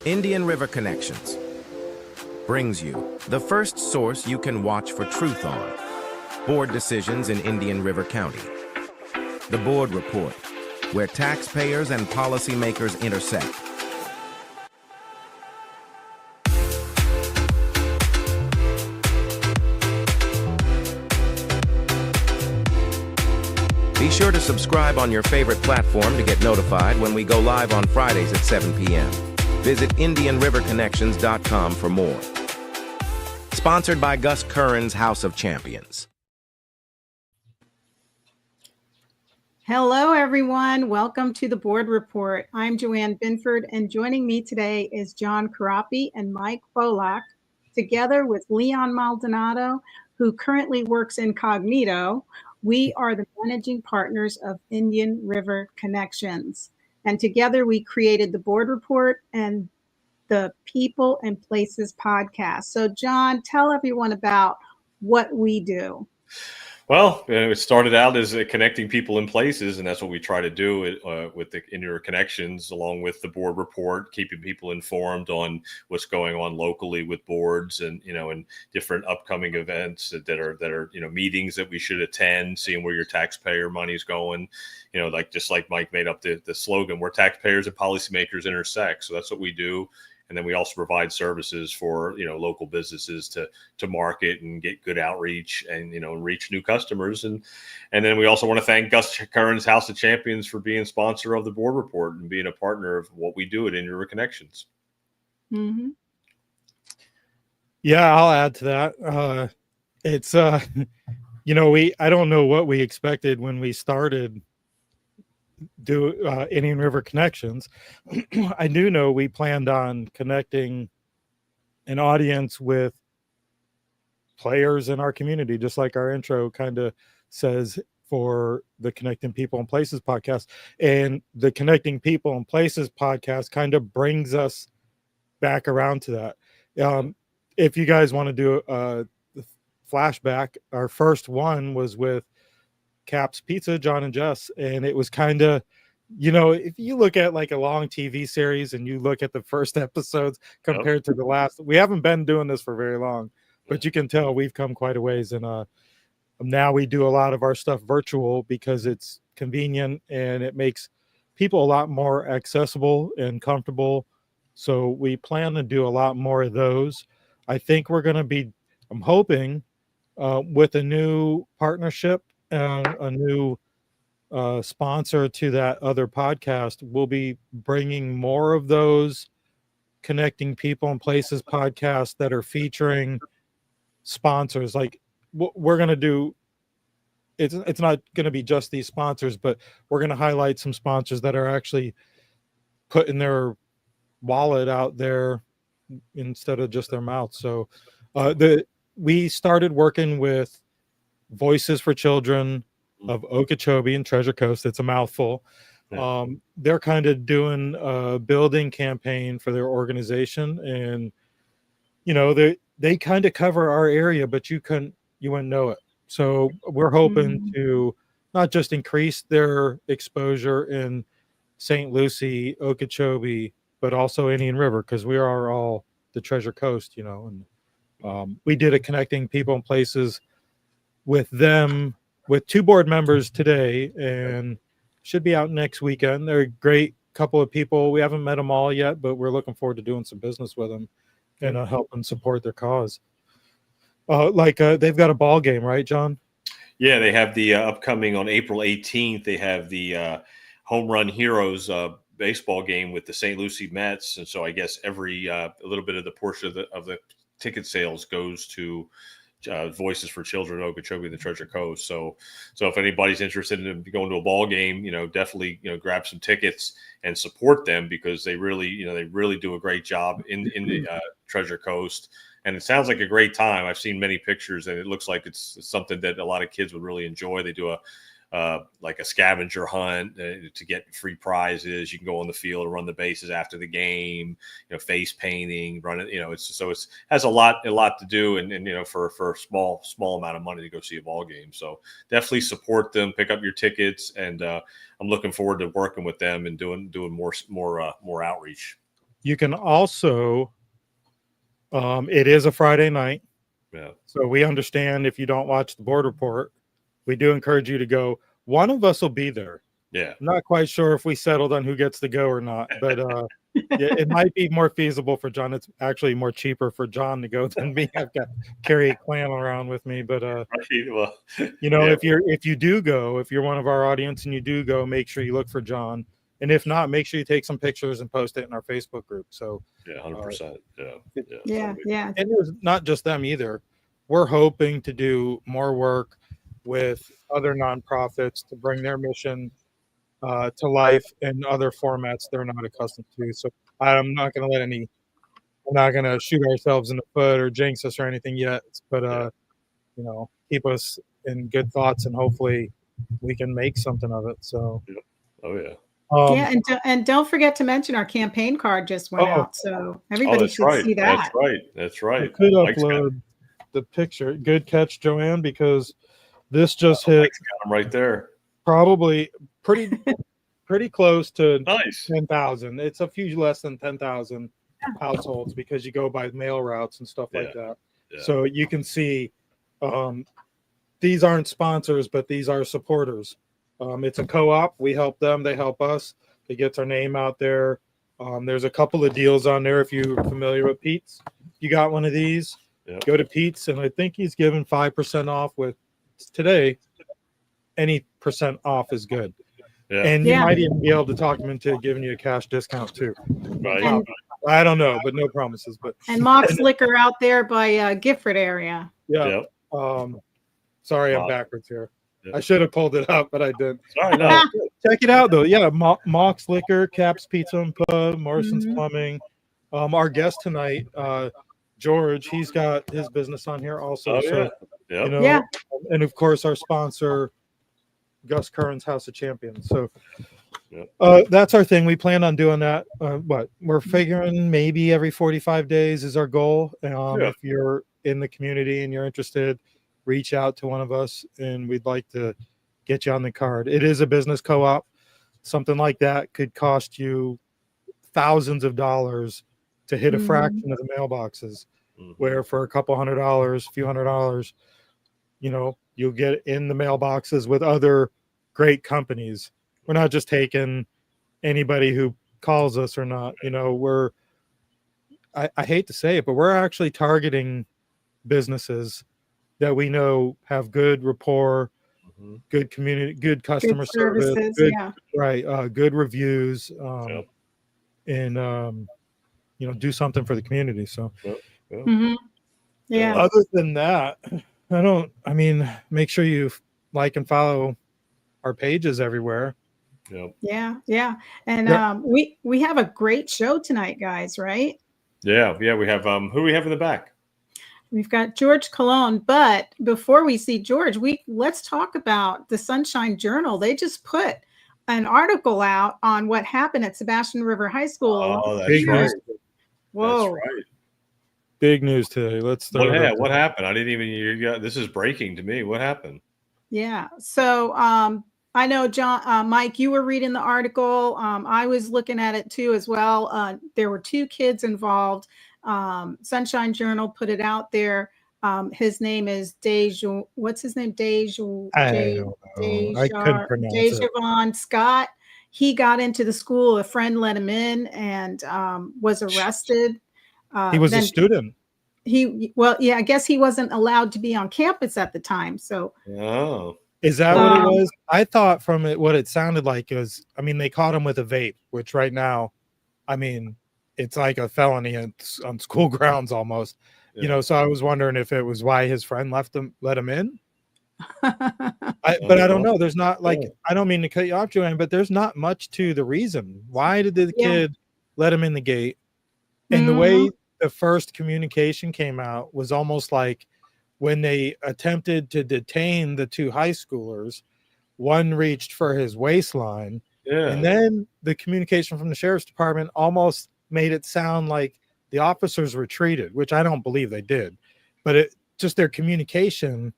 Indian River Connections brings you the first source you can watch for truth on board decisions in Indian River County. The Board Report, where taxpayers and policymakers intersect. Be sure to subscribe on your favorite platform to get notified when we go live on Fridays at 7 p.m. Visit IndianRiverConnections.com for more. Sponsored by Gus Curran's House of Champions. Hello, everyone. Welcome to the Board Report. I'm Joanne Binford, and joining me today is John Karapi and Mike Bolak, together with Leon Maldonado, who currently works incognito. We are the managing partners of Indian River Connections, and together we created the Board Report and the People and Places podcast. So, John, tell everyone about what we do. Well, it started out as connecting people in places, and that's what we try to do with the Indian Connections, along with the Board Report, keeping people informed on what's going on locally with boards, and and different upcoming events that are meetings that we should attend, seeing where your taxpayer money is going. Just like Mike made up the slogan, where taxpayers and policymakers intersect. So that's what we do. And then we also provide services for local businesses to market and get good outreach and reach new customers. And then we also want to thank Gus Curran's House of Champions for being sponsor of the Board Report and being a partner of what we do at Indian River Connections. Mm-hmm. Yeah, I'll add to that. It's I don't know what we expected when we started Indian River Connections. I do know we planned on connecting an audience with players in our community, just like our intro kind of says for the Connecting People and Places podcast. And the Connecting People and Places podcast kind of brings us back around to that. If you guys want to do a flashback, our first one was with Caps Pizza, John and Jess, and it was kind of, if you look at like a long TV series and you look at the first episodes compared to the last, we haven't been doing this for very long, but you can tell we've come quite a ways. And now we do a lot of our stuff virtual because it's convenient and it makes people a lot more accessible and comfortable. So we plan to do a lot more of those. I think we're going to be, I'm hoping, with a new partnership, a new sponsor to that other podcast, we'll be bringing more of those Connecting People and Places podcasts that are featuring sponsors. Like we're going to do, it's not going to be just these sponsors, but we're going to highlight some sponsors that are actually putting their wallet out there instead of just their mouth. So we started working with Voices for Children of Okeechobee and Treasure Coast. It's a mouthful. Yeah. They're kind of doing a building campaign for their organization, and they kind of cover our area, but you wouldn't know it. So we're hoping to not just increase their exposure in St. Lucie, Okeechobee, but also Indian River, because we are all the Treasure Coast, and we did a Connecting People and Places with them, with 2 board members today, and should be out next weekend. They're a great couple of people. We haven't met them all yet, but we're looking forward to doing some business with them and helping support their cause. They've got a ball game, right, John? Yeah, they have the upcoming on April 18th. They have the Home Run Heroes baseball game with the St. Lucie Mets, and so I guess every a little bit of the portion of the ticket sales goes to Voices for Children, Okeechobee, and the Treasure Coast. So if anybody's interested in going to a ball game, definitely grab some tickets and support them, because they really do a great job in the Treasure Coast. And it sounds like a great time. I've seen many pictures, and it looks like it's something that a lot of kids would really enjoy. They do a scavenger hunt to get free prizes. You can go on the field and run the bases after the game, face painting, run it, it has a lot to do. And for a small amount of money to go see a ball game. So definitely support them, pick up your tickets. And I'm looking forward to working with them and doing more outreach. You can also, it is a Friday night. Yeah. So we understand if you don't watch the board report, we do encourage you to go. One of us will be there. Yeah. I'm not quite sure if we settled on who gets to go or not, but yeah, it might be more feasible for John. It's actually more cheaper for John to go than me. I've got carry a clan around with me, but Well, you know, yeah. if you do go, if you're one of our audience and you do go, make sure you look for John. And if not, make sure you take some pictures and post it in our Facebook group. So Yeah, 100%. Yeah. Yeah, yeah. and there's not just them either. We're hoping to do more work with other nonprofits to bring their mission to life in other formats they're not accustomed to. So I'm not going to we're not going to shoot ourselves in the foot or jinx us or anything yet, but you know, keep us in good thoughts and hopefully we can make something of it. So, Oh yeah. Yeah, and don't forget to mention our campaign card just went out, so everybody that's should right. see that. That's right. That's I right. could Mike's got- upload the picture. Good catch, Joanne, because this just hit Mike's got 'em right there. probably pretty close to Nice. 10,000. It's a few less than 10,000 households because you go by mail routes and stuff like that. Yeah. So you can see these aren't sponsors, but these are supporters. It's a co-op. We help them. They help us. It gets our name out there. There's a couple of deals on there if you're familiar with Pete's. You got one of these, go to Pete's, and I think he's giving 5% off with today. Any percent off is good. Yeah. And you might even be able to talk them into giving you a cash discount too. Right. And- I don't know, but no promises. But And Mock's Liquor out there by Gifford area. yeah. Yep. Sorry, I'm Mock. backwards here. Yep. I should have pulled it up, but I didn't. Sorry, no. Check it out though. Yeah, Mock's Liquor, Caps Pizza and Pub, Morrison's Mhm. Plumbing. Our guest tonight, George, he's got his business on here also. Oh So yeah. Yep. you know, Yeah. and of course our sponsor, Gus Curran's House of Champions. So that's our thing. We plan on doing that. We're figuring maybe every 45 days is our goal. If you're in the community and you're interested, reach out to one of us and we'd like to get you on the card. It is a business co-op. Something like that could cost you thousands of dollars to hit a Mhm. fraction of the mailboxes, Mhm. where for a couple $100, few $100, you know, you'll get in the mailboxes with other great companies. We're not just taking anybody who calls us or not. You know, I hate to say it, but we're actually targeting businesses that we know have good rapport, Mhm. good community, good customer Good service, services, good, yeah. right, good reviews, Yep. and you know, do something for the community. So Mhm. Yeah. other than that, I mean, make sure you like and follow our pages everywhere. Yep. Yeah, yeah. And Yeah. we have a great show tonight, guys, right? Yeah. Yeah. We have who do we have in the back? We've got George Cologne, but before we see George, let's talk about the Sunshine Journal. They just put an article out on what happened at Sebastian River High School. Oh, that's Big right. news. Whoa. That's right. Big news today. Let's start. What happened? I didn't even. This is breaking to me. What happened? Yeah. So I know John, Mike, you were reading the article. I was looking at it too as well. There were 2 kids involved. Sunshine Journal put it out there. His name is Deja. What's his name? Deja. I don't know. I couldn't pronounce it. Dejavon Scott. He got into the school. A friend let him in and was arrested. He was a then student. I guess he wasn't allowed to be on campus at the time. So Oh. Is that what it Um, was? I thought from it what it sounded like is, I mean, they caught him with a vape, which right now, I mean, it's like a felony on school grounds almost. You know, so I was wondering if it was why his friend let him in. But I don't know. There's not like, I don't mean to cut you off, Joanne, but there's not much to the reason. Why did the kid let him in the gate? And the way the first communication came out was almost like when they attempted to detain the 2 high schoolers, one reached for his waistline. Yeah. And then the communication from the sheriff's department almost made it sound like the officers retreated, which I don't believe they did. But it just their communication,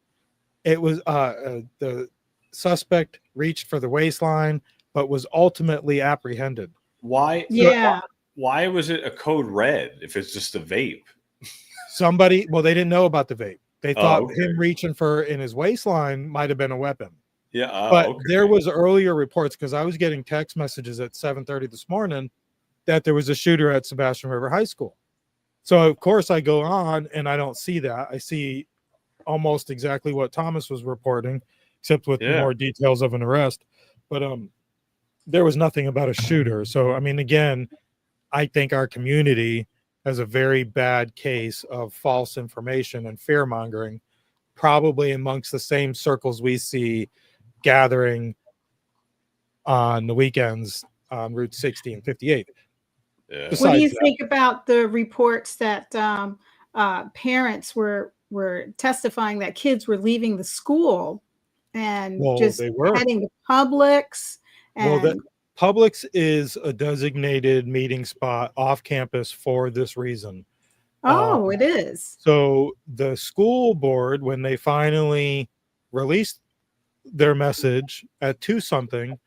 it was the suspect reached for the waistline, but was ultimately apprehended. Why? Yeah. why was it a code red if it's just a vape? Somebody, well, they didn't know about the vape. They thought okay. him reaching for in his waistline might have been a weapon. Yeah, But okay. there was earlier reports, because I was getting text messages at 7:30 this morning, that there was a shooter at Sebastian River High School. So of course I go on and I don't see that. I see almost exactly what Thomas was reporting, except with Yeah. more details of an arrest. But there was nothing about a shooter. So I mean, again, I think our community has a very bad case of false information and fear mongering, probably amongst the same circles we see gathering on the weekends on Route 60 and 58. Yeah. What do you Besides think about the reports that parents were testifying that kids were leaving the school and Well, just they were. heading to Publix? Well, And Publix is a designated meeting spot off campus for this reason. oh, it is. So the school board, when they finally released their message at 2 something,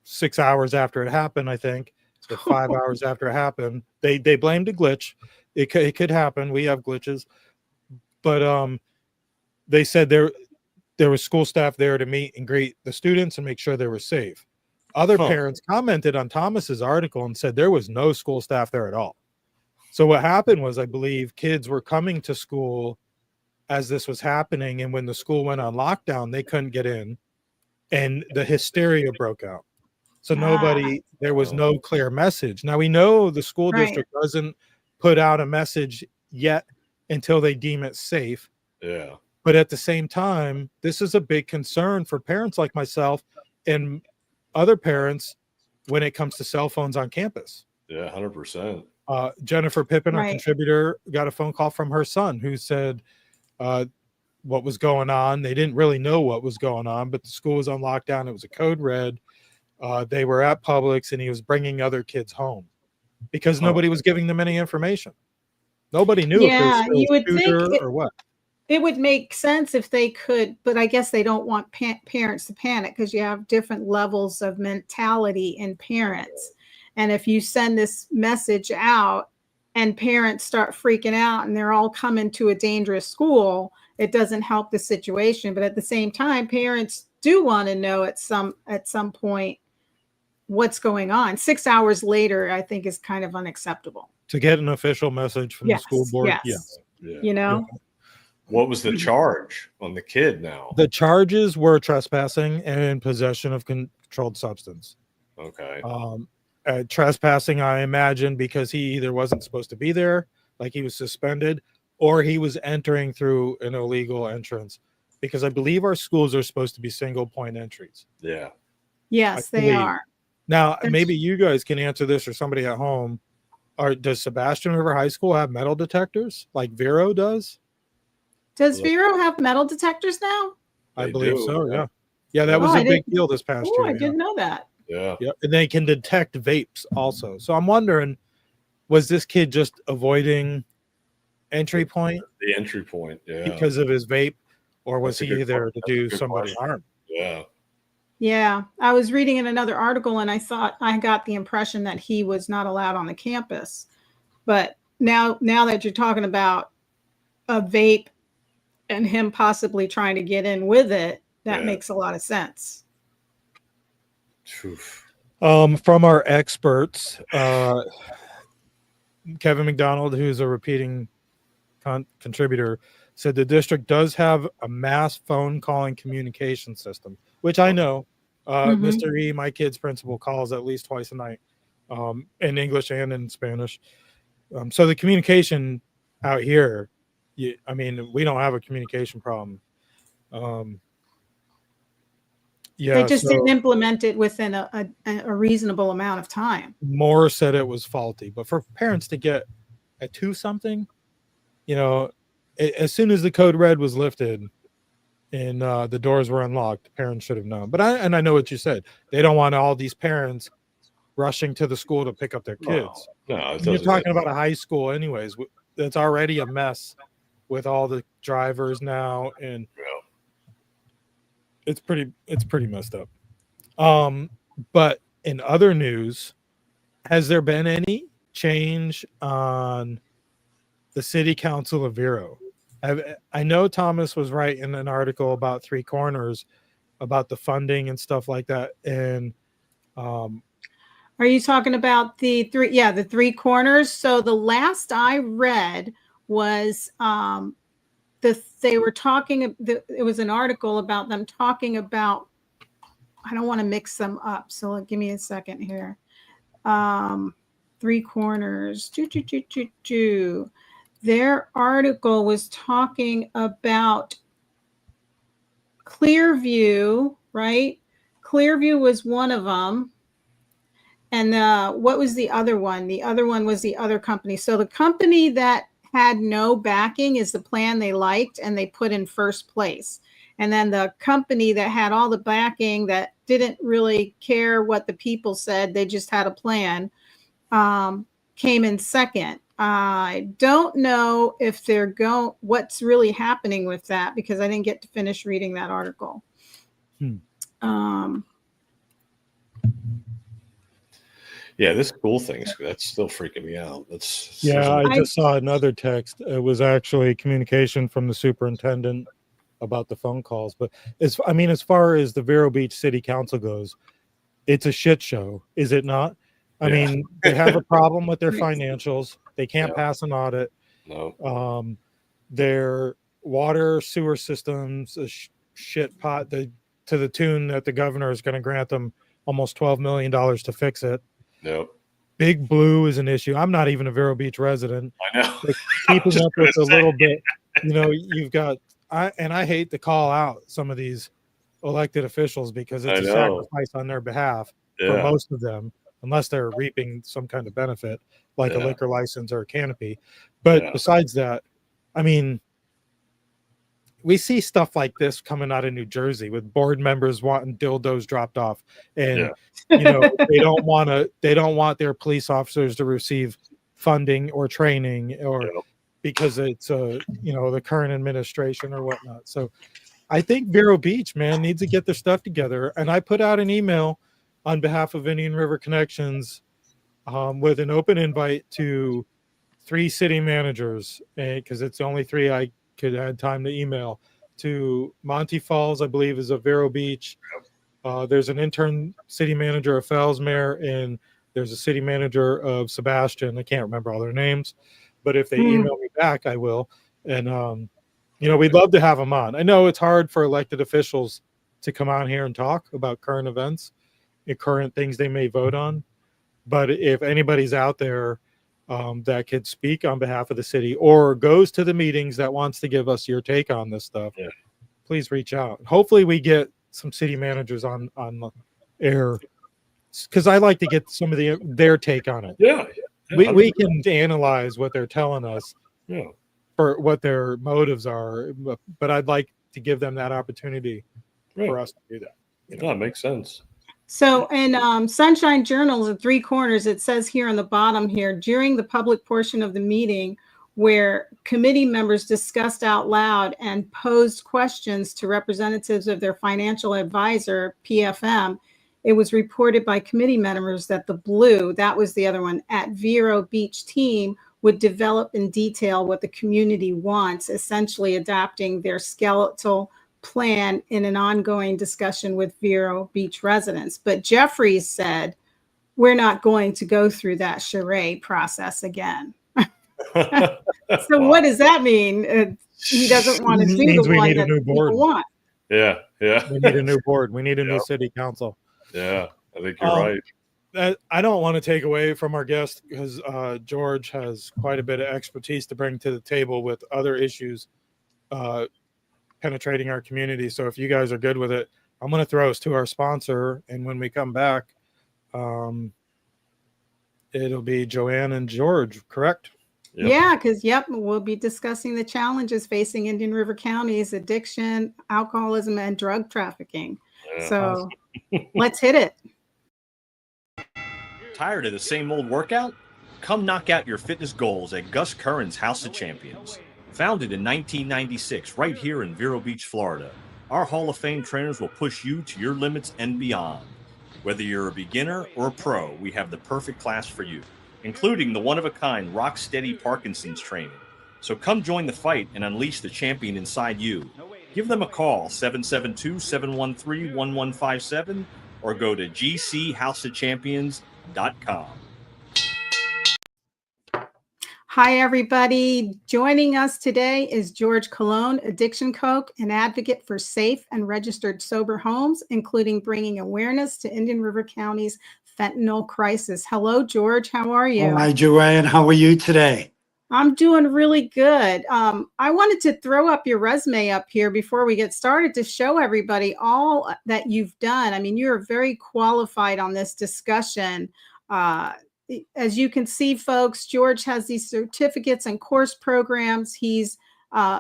6 hours after it happened, I think, or 5 hours after it happened, they blamed a glitch. It could happen. We have glitches, but they said there was school staff there to meet and greet the students and make sure they were safe. Other parents commented on Thomas's article and said there was no school staff there at all. So what happened was, I believe kids were coming to school as this was happening, and when the school went on lockdown, they couldn't get in, and the hysteria broke out. So there was no clear message. Now we know the school district doesn't put out a message yet until they deem it safe. Yeah. But at the same time, this is a big concern for parents like myself and other parents when it comes to cell phones on campus. Yeah, 100%. Jennifer Pippin, our contributor, got a phone call from her son who said what was going on. They didn't really know what was going on, but the school was on lockdown. It was a code red. They were at Publix, and he was bringing other kids home because nobody was giving them any information. Nobody knew if there was a shooter or what. It would make sense if they could, but I guess they don't want parents to panic because you have different levels of mentality in parents. And if you send this message out and parents start freaking out and they're all coming to a dangerous school, it doesn't help the situation. But at the same time, parents do want to know at some point what's going on. 6 hours later, I think, is kind of unacceptable. To get an official message from the school board, yes. You know? What was the charge on the kid now? The charges were trespassing and possession of controlled substance. Okay. Trespassing, I imagine, because he either wasn't supposed to be there, like he was suspended, or he was entering through an illegal entrance, because I believe our schools are supposed to be single point entries. Yeah. Yes, they are. Now, maybe you guys can answer this, or somebody at home. Does Sebastian River High School have metal detectors like Vero does? Does Vero have metal detectors now? I believe so, yeah. Yeah, that was a big deal this past year. I didn't know that. Yeah. Yeah, and they can detect vapes also. So I'm wondering, was this kid just avoiding entry point? The entry point, yeah. Because of his vape, or was he there to do somebody harm? Yeah. Yeah, I was reading in another article and I got the impression that he was not allowed on the campus. But now that you're talking about a vape and him possibly trying to get in with it, that makes a lot of sense. From our experts, Kevin McDonald, who's a repeating contributor, said the district does have a mass phone calling communication system, which I know. Mr. E, my kid's principal, calls at least twice a night, in English and in Spanish. So the communication out here, I mean, we don't have a communication problem. They just didn't implement it within a reasonable amount of time. Moore said it was faulty, but for parents to get a 2 something, as soon as the code red was lifted and the doors were unlocked, the parents should have known. But I know what you said. They don't want all these parents rushing to the school to pick up their kids. No, you're talking about a high school anyways. That's already a mess with all the drivers now, and it's pretty messed up. But in other news, Has there been any change on the city council of Vero? I know Thomas was right in an article about Three Corners about the funding and stuff like that. And are you talking about the Three Corners? So the last I read was they were talking. It was an article about them talking about. I don't want to mix them up, so give me a second here. Three Corners. Their article was talking about Clearview, right? Clearview was one of them. And what was the other one? The other one was the other company. So the company that had no backing is the plan they liked and they put in first place. And then the company that had all the backing that didn't really care what the people said, they just had a plan, came in second. I don't know if what's really happening with that because I didn't get to finish reading that article. Yeah, this school thing, that's still freaking me out. I just saw another text. It was actually communication from the superintendent about the phone calls. But as far as the Vero Beach City Council goes, it's a shit show, is it not? I mean, they have a problem with their financials. They can't pass an audit. No. Their water sewer systems a shit pot to the tune that the governor is going to grant them almost $12 million to fix it. No. Big Blue is an issue. I'm not even a Vero Beach resident. I know. Like, keeping up with a little bit, you've got, I hate to call out some of these elected officials because it's a sacrifice on their behalf for most of them, unless they're reaping some kind of benefit like a liquor license or a canopy. But besides that, I mean, we see stuff like this coming out of New Jersey with board members wanting dildos dropped off, and they don't want their police officers to receive funding or training or because it's the current administration or whatnot. So I think Vero Beach, man, needs to get their stuff together. And I put out an email on behalf of Indian River Connections with an open invite to 3 city managers, because it's the only 3 I could add time to email, to Monty Falls, I believe, is a Vero Beach. There's an intern city manager of Fellsmere, and there's a city manager of Sebastian. I can't remember all their names, but if they email me back, I will. And we'd love to have them on. I know it's hard for elected officials to come on here and talk about current events and current things they may vote on, but if anybody's out there that could speak on behalf of the city or goes to the meetings that wants to give us your take on this stuff, please reach out. Hopefully we get some city managers on the air, because I like to get some of their take on it. We can analyze what they're telling us for what their motives are, but I'd like to give them that opportunity for us to do that. It makes sense. So in Sunshine Journals at Three Corners, it says here on the bottom here, during the public portion of the meeting where committee members discussed out loud and posed questions to representatives of their financial advisor, PFM, it was reported by committee members that the Blue, that was the other one, at Vero Beach team would develop in detail what the community wants, essentially adapting their skeletal plan in an ongoing discussion with Vero Beach residents. But Jeffries said, we're not going to go through that charade process again. So what does that mean? He doesn't want to do the one that people want. Yeah. We need a new board. We need a new city council. Yeah, I think you're right. I don't want to take away from our guest because George has quite a bit of expertise to bring to the table with other issues penetrating our community. So if you guys are good with it, I'm going to throw us to our sponsor. And when we come back, it'll be Joanne and George, correct? Yep. Yeah, because, we'll be discussing the challenges facing Indian River County's addiction, alcoholism, and drug trafficking. Yeah, so let's hit it. Tired of the same old workout? Come knock out your fitness goals at Gus Curran's House of Champions. Founded in 1996 right here in Vero Beach, Florida, our Hall of Fame trainers will push you to your limits and beyond. Whether you're a beginner or a pro, we have the perfect class for you, including the one-of-a-kind Rocksteady Parkinson's training. So come join the fight and unleash the champion inside you. Give them a call, 772-713-1157, or go to gchouseofchampions.com. Hi, everybody. Joining us today is George Colon, addiction coach and advocate for safe and registered sober homes, including bringing awareness to Indian River County's fentanyl crisis. Hello, George. How are you? Hi, Joanne. How are you today? I'm doing really good. I wanted to throw up your resume up here before we get started to show everybody all that you've done. I mean, you're very qualified on this discussion. As you can see, folks, George has these certificates and course programs. He's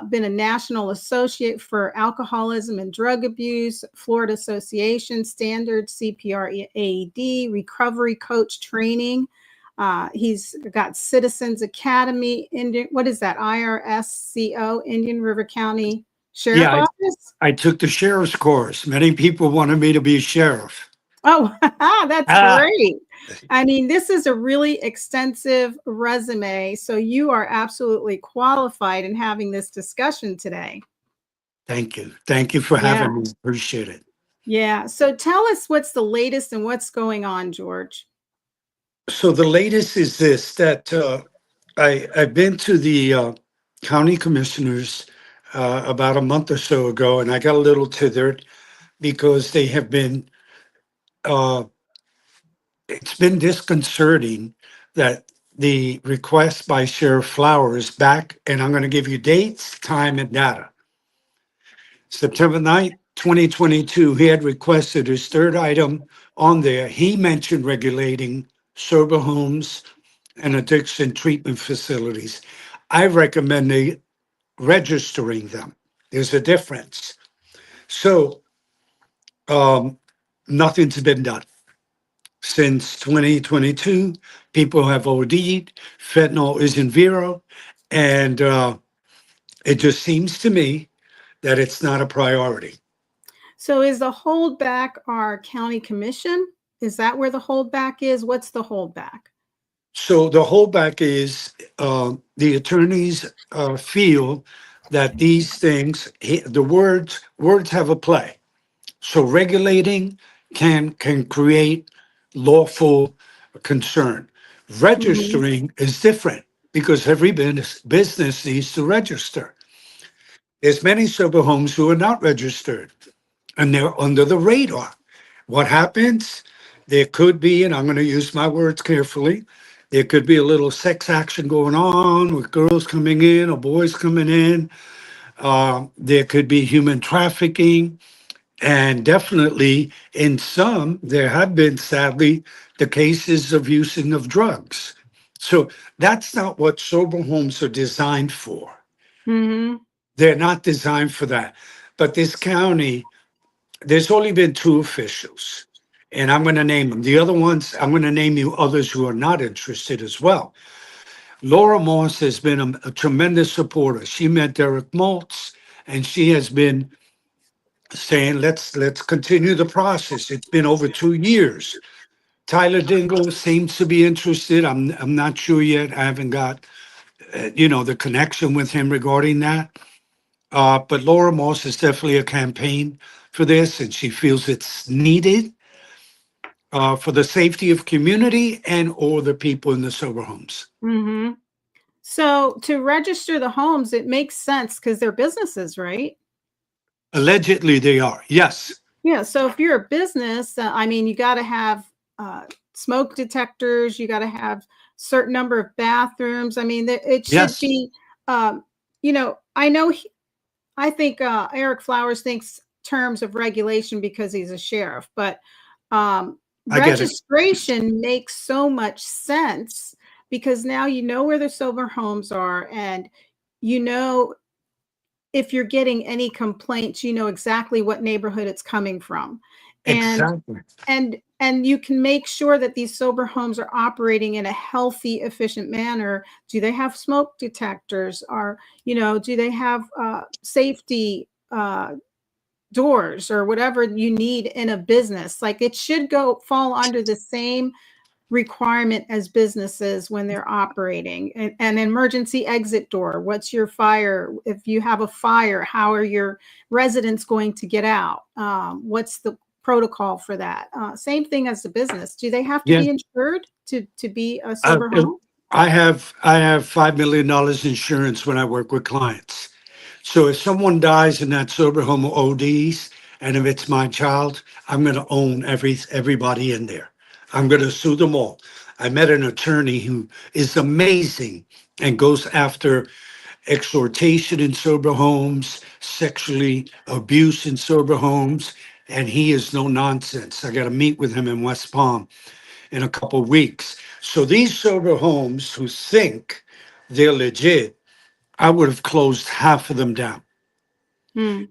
been a national associate for alcoholism and drug abuse, Florida Association Standards, CPR AED, recovery coach training. He's got Citizens Academy, what is that? IRSCO, Indian River County Sheriff Office? I took the sheriff's course. Many people wanted me to be a sheriff. Oh, that's great. I mean, this is a really extensive resume. So you are absolutely qualified in having this discussion today. Thank you. Thank you for having me. Appreciate it. Yeah. So tell us what's the latest and what's going on, George. So the latest is this, that I've been to the county commissioners about a month or so ago, and I got a little tithered because they have been it's been disconcerting that the request by Sheriff Flowers back, and I'm going to give you dates, time, and data. September 9th, 2022, he had requested his third item on there. He mentioned regulating sober homes and addiction treatment facilities. I recommend registering them. There's a difference. So nothing's been done. Since 2022, people have OD'd, fentanyl is in Vero, and it just seems to me that it's not a priority. So is the holdback our county commission? Is that where the holdback is? What's the holdback? So the holdback is the attorneys feel that these things, the words have a play. So regulating can create lawful concern. Registering is different because every business needs to register. There's many sober homes who are not registered and they're under the radar. What happens? There could be, and I'm going to use my words carefully, there could be a little sex action going on with girls coming in or boys coming in. There could be human trafficking. And definitely in some, there have been, sadly, the cases of using of drugs. So that's not what sober homes are designed for. Mm-hmm. They're not designed for that. But this county, there's only been 2 officials, and I'm going to name them. The other ones, I'm going to name you others who are not interested as well. Laura Moss has been a tremendous supporter. She met Derek Maltz, and she has been saying, let's continue the process. It's been over 2 years. Tyler Dingle seems to be interested. I'm not sure yet. I haven't got, the connection with him regarding that. But Laura Moss is definitely a campaign for this, and she feels it's needed for the safety of community and or the people in the sober homes. Mm-hmm. So to register the homes, it makes sense because they're businesses, right? Allegedly, they are. Yes. Yeah. So if you're a business, you got to have smoke detectors. You got to have certain number of bathrooms. I mean, it should be, I think Eric Flowers thinks terms of regulation because he's a sheriff, but registration makes so much sense because now you know where the sober homes are, and if you're getting any complaints, you know exactly what neighborhood it's coming from. Exactly. And you can make sure that these sober homes are operating in a healthy, efficient manner. Do they have smoke detectors? Or, do they have safety doors or whatever you need in a business. Like it should fall under the same requirement as businesses when they're operating. An emergency exit door. What's your fire? If you have a fire, how are your residents going to get out? What's the protocol for that? Same thing as the business. Do they have to Yeah. be insured to be a sober home? I have $5 million insurance when I work with clients. So if someone dies in that sober home or ODs, and if it's my child, I'm going to own everybody in there. I'm going to sue them all. I met an attorney who is amazing and goes after exhortation in sober homes, sexually abuse in sober homes, and he is no nonsense. I got to meet with him in West Palm in a couple weeks. So these sober homes who think they're legit, I would have closed half of them down. Hmm.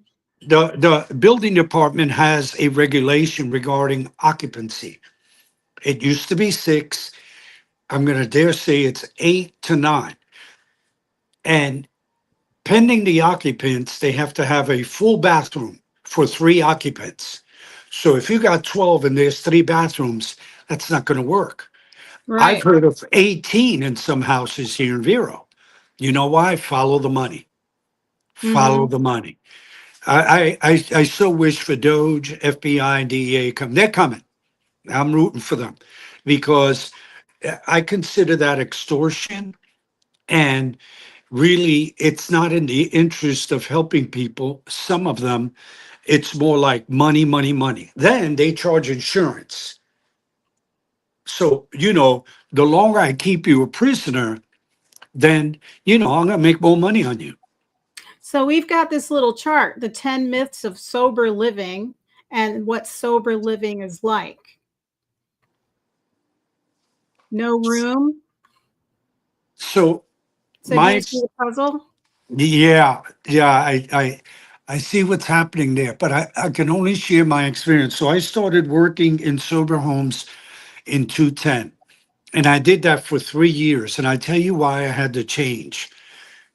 The building department has a regulation regarding occupancy. It used to be 6. I'm going to dare say it's 8 to 9. And pending the occupants, they have to have a full bathroom for 3 occupants. So if you got 12 and there's 3 bathrooms, that's not going to work. Right. I've heard of 18 in some houses here in Vero. You know why? Follow the money. Follow the money. I so wish for Doge, FBI, and DEA come. They're coming. I'm rooting for them because I consider that extortion, and really, it's not in the interest of helping people. Some of them, it's more like money, money, money. Then they charge insurance. So, the longer I keep you a prisoner, then, I'm going to make more money on you. So we've got this little chart, the 10 myths of sober living and what sober living is like. No room. So, So do you see the puzzle? yeah, I see what's happening there, but I can only share my experience. So I started working in sober homes in 2010, and I did that for 3 years. And I tell you why I had to change.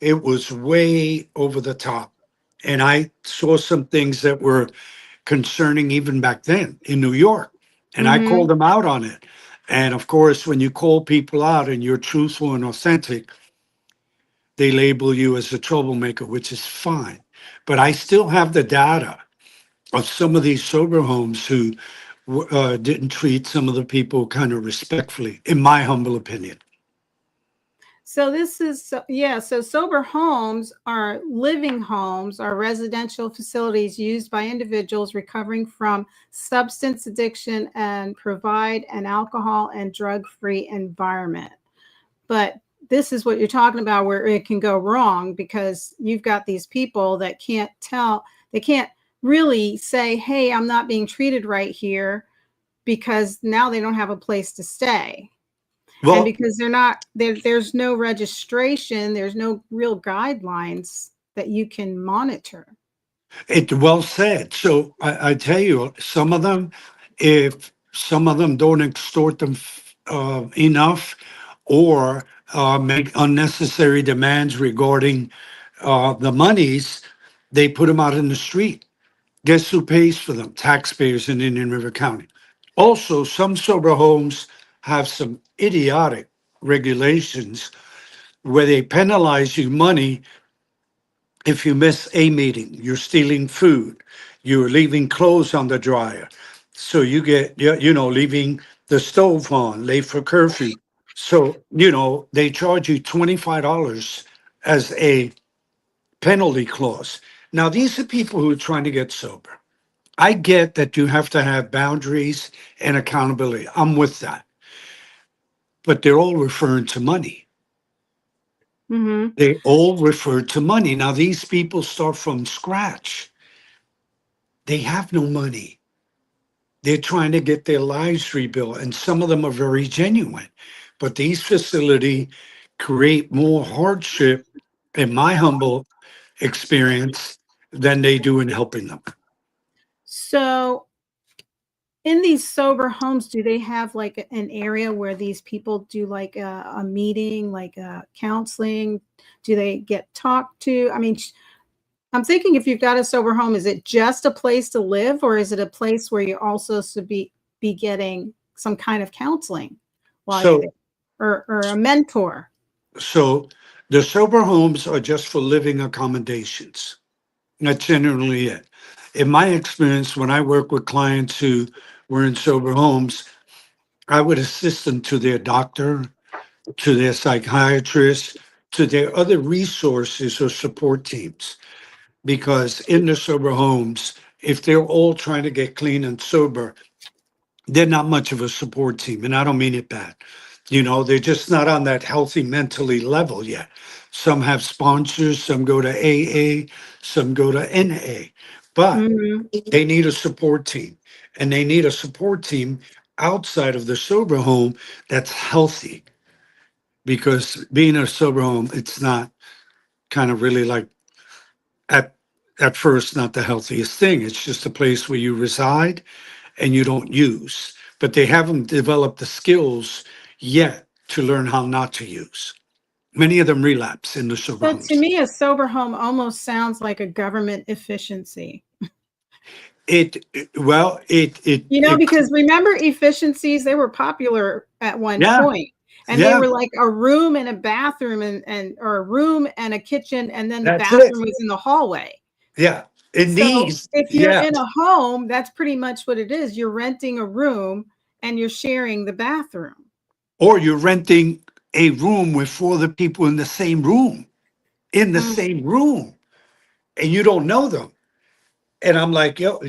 It was way over the top. And I saw some things that were concerning even back then in New York. And I called them out on it. And of course, when you call people out and you're truthful and authentic, they label you as a troublemaker, which is fine. But I still have the data of some of these sober homes who didn't treat some of the people kind of respectfully, in my humble opinion. So this is, so sober homes are living homes, are residential facilities used by individuals recovering from substance addiction and provide an alcohol and drug-free environment. But this is what you're talking about where it can go wrong because you've got these people that can't really say, hey, I'm not being treated right here because now they don't have a place to stay. Well, and because there's no registration, there's no real guidelines that you can monitor. it's well said. So I tell you, some of them, if some of them don't extort them enough or make unnecessary demands regarding the monies, they put them out in the street. Guess who pays for them? Taxpayers in Indian River County. Also, some sober homes have some idiotic regulations where they penalize you money if you miss a meeting, you're stealing food, you're leaving clothes on the dryer. So you get, leaving the stove on, late for curfew. So, they charge you $25 as a penalty clause. Now, these are people who are trying to get sober. I get that you have to have boundaries and accountability. I'm with that. But they're all referring to money. They all refer to money. Now, these people start from scratch. They have no money. They're trying to get their lives rebuilt, and some of them are very genuine. But these facilities create more hardship, in my humble experience, than they do in helping them. So in these sober homes, do they have like an area where these people do like a meeting, like a counseling? Do they get talked to? I mean, I'm thinking if you've got a sober home, is it just a place to live, or is it a place where you're also to be getting some kind of counseling while you're So, there, or a mentor? so the sober homes are just for living accommodations. That's generally it. In my experience, when I work with clients who were in sober homes, I would assist them to their doctor, to their psychiatrist, to their other resources or support teams. Because in the sober homes, if they're all trying to get clean and sober, they're not much of a support team. And I don't mean it bad. You know, they're just not on that healthy mentally level yet. Some have sponsors, some go to AA, some go to NA, but Mhm. they need a support team. And they need a support team outside of the sober home that's healthy. Because being in a sober home, it's not kind of really like at first not the healthiest thing. It's just a place where you reside and you don't use. But they haven't developed the skills yet to learn how not to use. Many of them relapse in the sober So to homes. me, a sober home almost sounds like a government efficiency. Well, Because remember efficiencies, they were popular at one yeah, point. And they yeah, were like a room and a bathroom and or a room and a kitchen, and then the that's it. bathroom was in the hallway. Yeah, it So needs, if you're yeah. in a home, that's pretty much what it is. You're renting a room and you're sharing the bathroom. Or you're renting a room with 4 other people in the same room, Mm. and you don't know them. And I'm like, yo,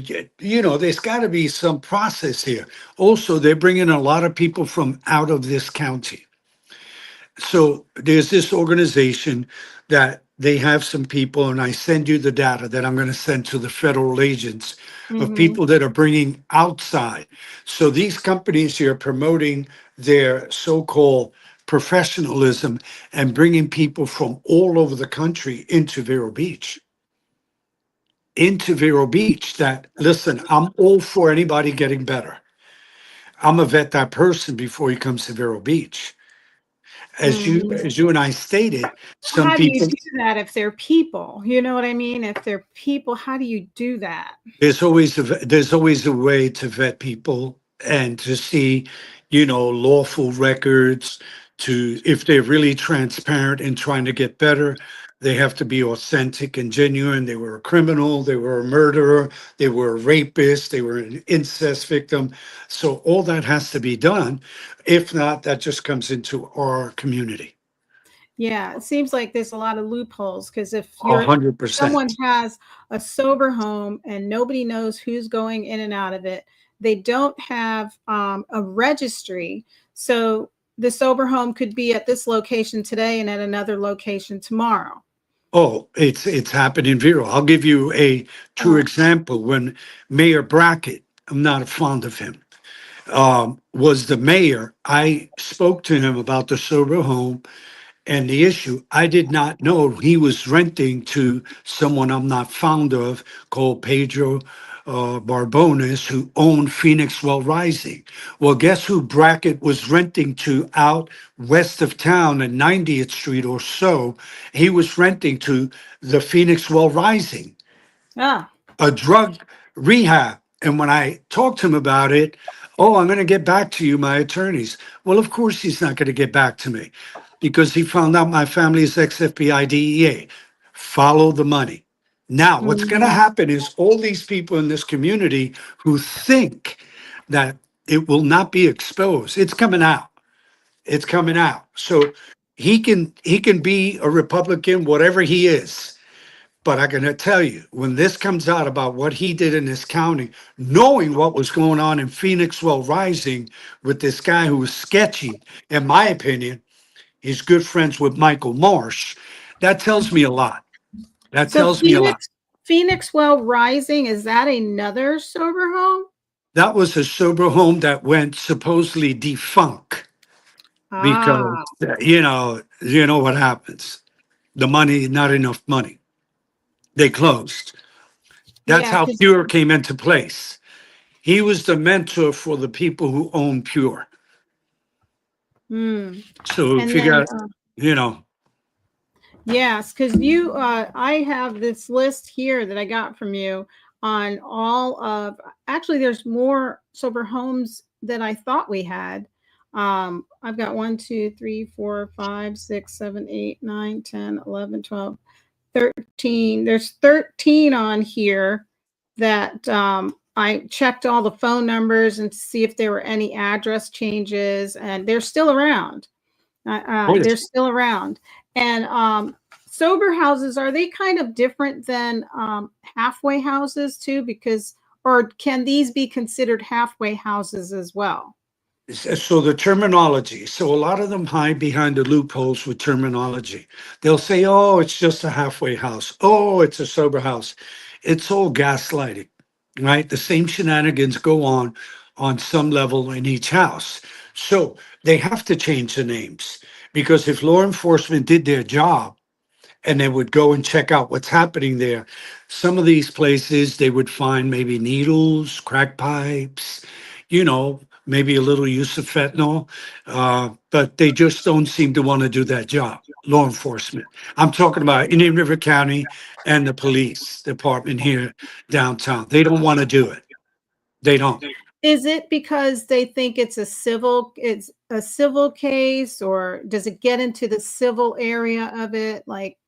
there's got to be some process here. Also, they're bringing a lot of people from out of this county. So there's this organization that they have some people, and I send you the data that I'm going to send to the federal agents of Mhm. people that are bringing outside. So these companies here are promoting their so-called professionalism and bringing people from all over the country into Vero Beach. That, listen, I'm all for anybody getting better. I'm a vet that person before he comes to Vero Beach. Mhm. As you and I stated, some How do you people, do that if they're people? You know what I mean? If they're people, how do you do that? there's always a way to vet people and to see, lawful records, to if they're really transparent and trying to get better. They have to be authentic and genuine. They were a criminal, they were a murderer, they were a rapist, they were an incest victim. So all that has to be done. If not, that just comes into our community. Yeah, it seems like there's a lot of loopholes because if 100%. someone has a sober home and nobody knows who's going in and out of it, they don't have a registry. So the sober home could be at this location today and at another location tomorrow. Oh, it's happened in Vero. I'll give you a true Uh, example. When Mayor Brackett, I'm not fond of him, was the mayor, I spoke to him about the sober home and the issue. I did not know he was renting to someone I'm not fond of called Pedro Barbones, who owned Phoenix Well Rising. Well, guess who Brackett was renting to out west of town at 90th Street or so? He was renting to the Phoenix Well Rising, ah, a drug rehab. And when I talked to him about it, oh, I'm going to get back to you, my attorneys. Well, of course he's not going to get back to me because he found out my family is ex-FBI DEA. Follow the money. Now, what's going to mhm. happen is all these people in this community who think that it will not be exposed, it's coming out. It's coming out. So he can be a Republican, whatever he is. But I'm going to tell you, when this comes out about what he did in this county, knowing what was going on in Phoenix Well Rising with this guy who was sketchy, in my opinion, he's good friends with Michael Marsh. That tells me a lot. That So tells me a lot. Phoenix Well Rising, is that another sober home? That was a sober home that went supposedly defunct because Ah, you know what happens. The money, not enough money. They closed. That's yeah, how because Pure came into place. He was the mentor for the people who own Pure. and So figure then out, you know, Yes, because I have this list here that I got from you on all of, actually, there's more sober homes than I thought we had. I've got 1, 2, 3, 4, 5, 6, 7, 8, 9, 10, 11, 12, 13. There's 13 on here that I checked all the phone numbers and to see if there were any address changes, and they're still around. Oh, yes. They're still around. And sober houses, are they kind of different than halfway houses too? Because, or can these be considered halfway houses as well? So the terminology, so a lot of them hide behind the loopholes with terminology. They'll say, oh, it's just a halfway house. Oh, it's a sober house. It's all gaslighting, right? The same shenanigans go on some level in each house. So they have to change the names, because if law enforcement did their job and they would go and check out what's happening there, some of these places, they would find maybe needles, crack pipes, maybe a little use of fentanyl, but they just don't seem to want to do that job. Law enforcement. I'm talking about Indian River County and the police department here downtown. They don't want to do it. They don't. Is it because they think it's a civil case, or does it get into the civil area of it? Like,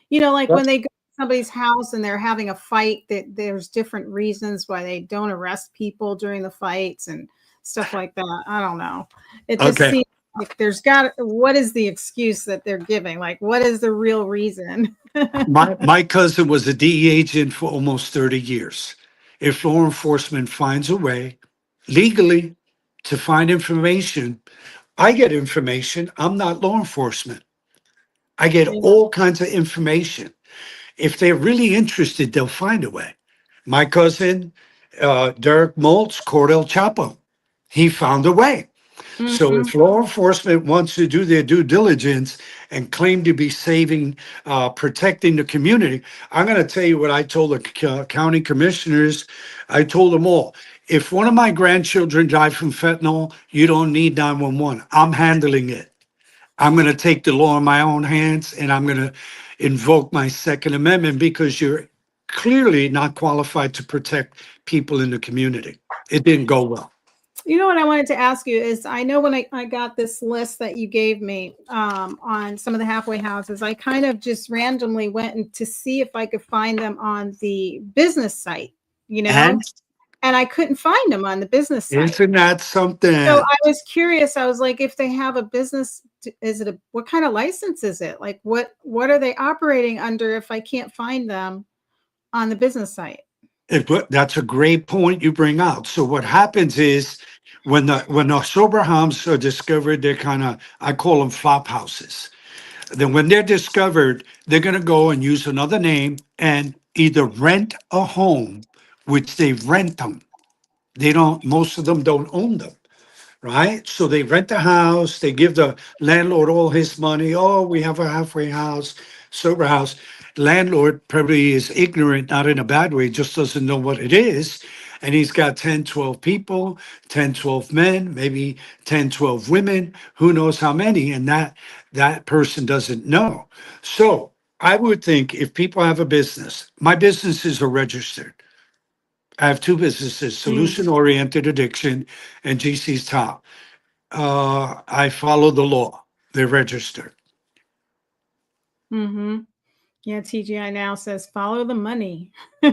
like when they go to somebody's house and they're having a fight, that there's different reasons why they don't arrest people during the fights and stuff like that. I don't know. It just Okay. seems like what is the excuse that they're giving? Like, what is the real reason? My cousin was a DE agent for almost 30 years. If law enforcement finds a way legally to find information, I get information. I'm not law enforcement. I get Yeah. all kinds of information. If they're really interested, they'll find a way. My cousin, Derek Maltz, Cordell Chapo, he found a way. So Mhm. if law enforcement wants to do their due diligence and claim to be protecting the community, I'm going to tell you what I told the county commissioners. I told them all, if one of my grandchildren died from fentanyl, you don't need 911. I'm handling it. I'm going to take the law in my own hands, and I'm going to invoke my Second Amendment, because you're clearly not qualified to protect people in the community. It didn't go well. You know what I wanted to ask you is, I know when I got this list that you gave me on some of the halfway houses, I kind of just randomly went to see if I could find them on the business site, And and I couldn't find them on the business site. isn't that something? So I was curious. I was like, if they have a business, what kind of license is it? Like, what are they operating under if I can't find them on the business site? That's a great point you bring out. So what happens is, when the sober homes are discovered, they're kind of, I call them flop houses. Then when they're discovered, they're going to go and use another name and either rent a home, which they rent them. Most of them don't own them, right? So they rent a house, they give the landlord all his money. Oh, we have a halfway house, sober house. Landlord probably is ignorant, not in a bad way, just doesn't know what it is. And he's got 10, 12 people, 10, 12 men, maybe 10, 12 women, who knows how many. And that person doesn't know. So I would think, if people have a business, my businesses are registered. I have two businesses, Solution Oriented Addiction and GC's Top. I follow the law. They're registered. Mm-hmm. Yeah, TGI now says follow the money.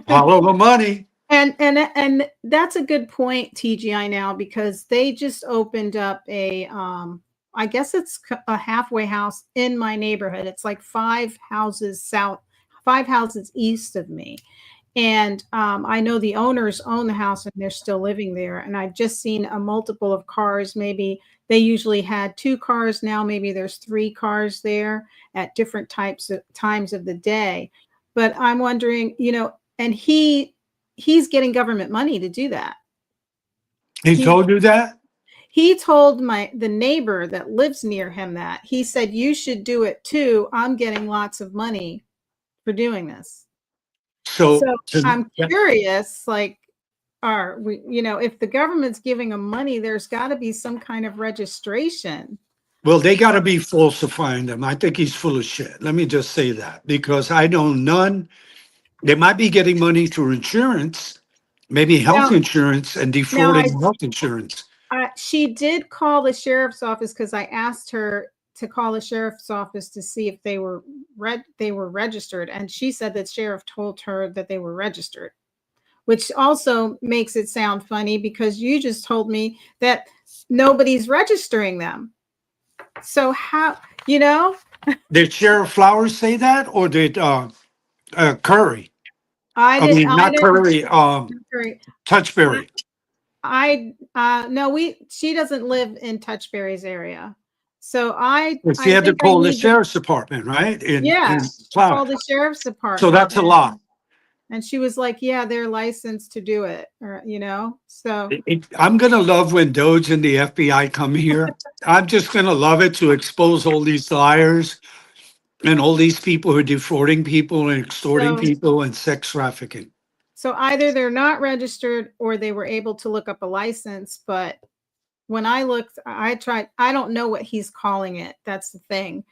Follow the money. And that's a good point, TGI now, because they just opened up I guess it's a halfway house in my neighborhood. It's like 5 houses east of me. And I know the owners own the house and they're still living there. And I've just seen a multiple of cars. Maybe they usually had 2 cars. Now maybe there's 3 cars there at different times of the day. But I'm wondering, and he's getting government money to do that. He told you that? He told the neighbor that lives near him that. He said, you should do it too. I'm getting lots of money for doing this. So I'm curious, like, if the government's giving them money, there's got to be some kind of registration Well, they got to be falsifying them. I think he's full of shit. Let me just say that because I know none. They might be getting money through insurance, maybe health Now, insurance, and now defrauding health insurance. she did call the sheriff's office because I asked her to call the sheriff's office to see if they were registered, and she said that sheriff told her that they were registered, which also makes it sound funny because you just told me that nobody's registering them. So how, you know? Did Sheriff Flowers say that, or did Curry? I I mean, not didn't. Curry. Curry. Touchberry. She doesn't live in Touchberry's area. So She had to think I call the need to, sheriff's department, right? yeah, In Cloud. call the sheriff's department. So that's a lot. And she was like, yeah, they're licensed to do it, or, you know, so. I'm going to love when Doge and the FBI come here. I'm just going to love it to expose all these liars and all these people who are defrauding people and extorting So- people and sex trafficking. So either they're not registered or they were able to look up a license. But when I looked, I don't know what he's calling it. That's the thing.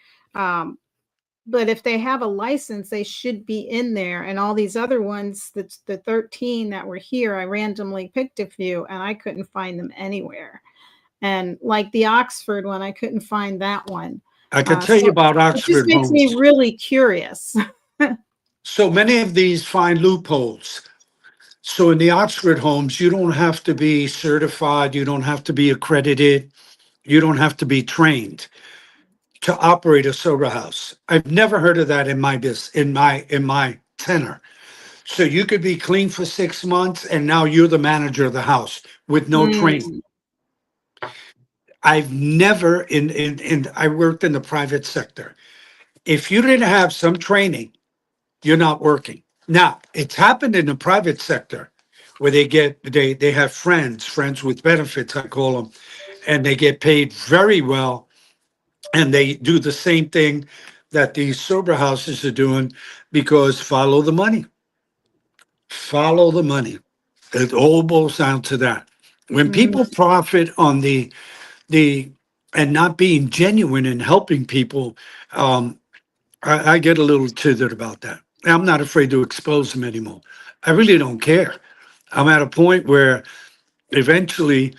But if they have a license, they should be in there. And all these other ones, the 13 that were here, I randomly picked a few and I couldn't find them anywhere. And like the Oxford one, I couldn't find that one. I can tell you about It Oxford just makes me homes. really curious. So many of these find loopholes. So in the Oxford homes, you don't have to be certified, you don't have to be accredited, you don't have to be trained to operate a sober house. I've never heard of that in my tenure. So you could be clean for 6 months and now you're the manager of the house with no training. I've never I worked in the private sector. If you didn't have some training, you're not working. Now, it's happened in the private sector where they have friends with benefits, I call them, and they get paid very well. And they do the same thing that these sober houses are doing because follow the money. Follow the money. It all boils down to that. When people profit on the and not being genuine and helping people, I get a little tithered about that. I'm not afraid to expose them anymore. I really don't care. I'm at a point where eventually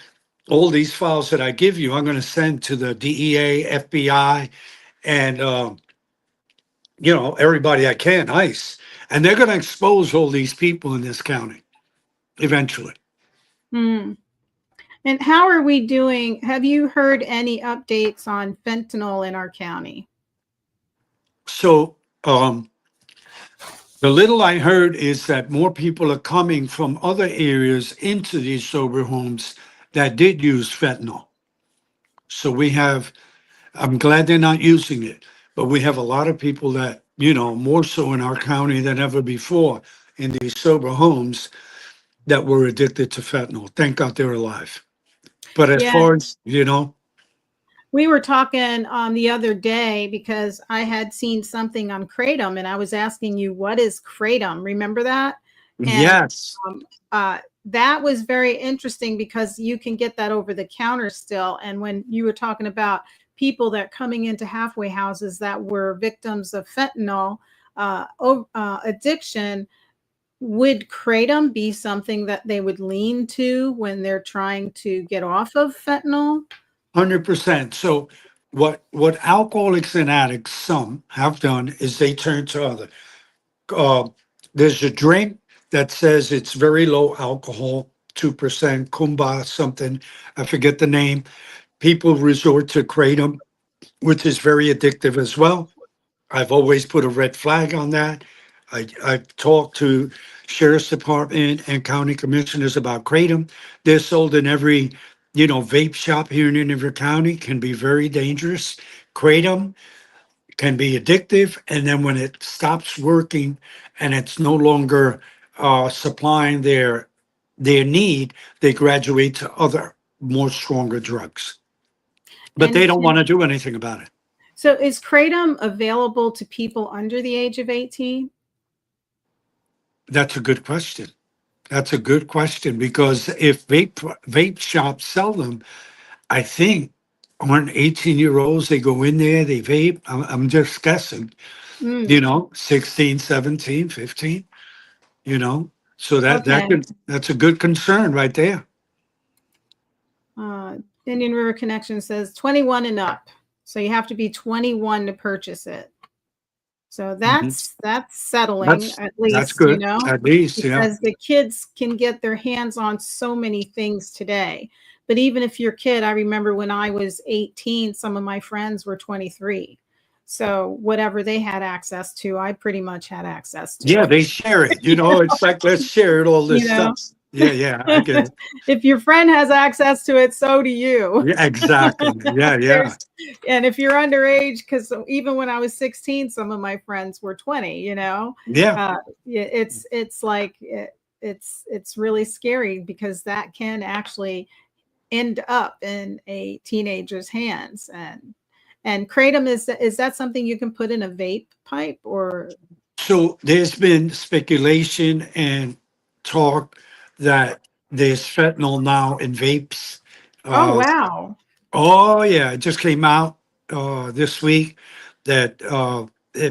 all these files that I give you, I'm going to send to the DEA, FBI, and everybody I can, ICE, and they're going to expose all these people in this county eventually. And how are we doing? Have you heard any updates on fentanyl in our county? So the little I heard is that more people are coming from other areas into these sober homes that did use fentanyl. So I'm glad they're not using it, but we have a lot of people that, more so in our county than ever before in these sober homes that were addicted to fentanyl. Thank God they're alive. But as far as, we were talking the other day because I had seen something on Kratom and I was asking you, what is Kratom? Remember that? And, yes. That was very interesting because you can get that over the counter still. And when you were talking about people that coming into halfway houses that were victims of fentanyl addiction, would Kratom be something that they would lean to when they're trying to get off of fentanyl? 100%. So what alcoholics and addicts, some have done is they turn to other. There's a drink that says it's very low alcohol, 2%, Kumba something, I forget the name. People resort to Kratom, which is very addictive as well. I've always put a red flag on that. I've talked to sheriff's department and county commissioners about Kratom. They're sold in every, vape shop here in Indian River County. Can be very dangerous. Kratom can be addictive, and then when it stops working and it's no longer supplying their need, they graduate to other more stronger drugs. But And they don't want to do anything about it. So is Kratom available to people under the age of 18? That's a good question. That's a good question because if vape shops sell them, I think aren't 18-year-olds. They go in there, they vape. I'm just guessing, Mm, 16, 17, 15, you know. So okay. that's a good concern right there. Uh, Indian River Connection says 21 and up. So you have to be 21 to purchase it. So Mhm. that's settling at That's least, good. At least, yeah. because the kids can get their hands on so many things today. But even if your kid, I remember when I was 18, some of my friends were 23. So whatever they had access to, I pretty much had access Yeah, to. they share it. It's like, let's share it, all this You know, stuff. Yeah, I get it. if your friend has access to it, so do you. Yeah, exactly. Yeah. There's, and if you're underage, because even when I was 16, some of my friends were 20. Yeah. Yeah, it's like it's really scary because that can actually end up in a teenager's hands. And kratom, is that something you can put in a vape pipe or? So there's been speculation and talk that there's fentanyl now in vapes. Oh, Uh, wow. oh yeah, it just came out this week that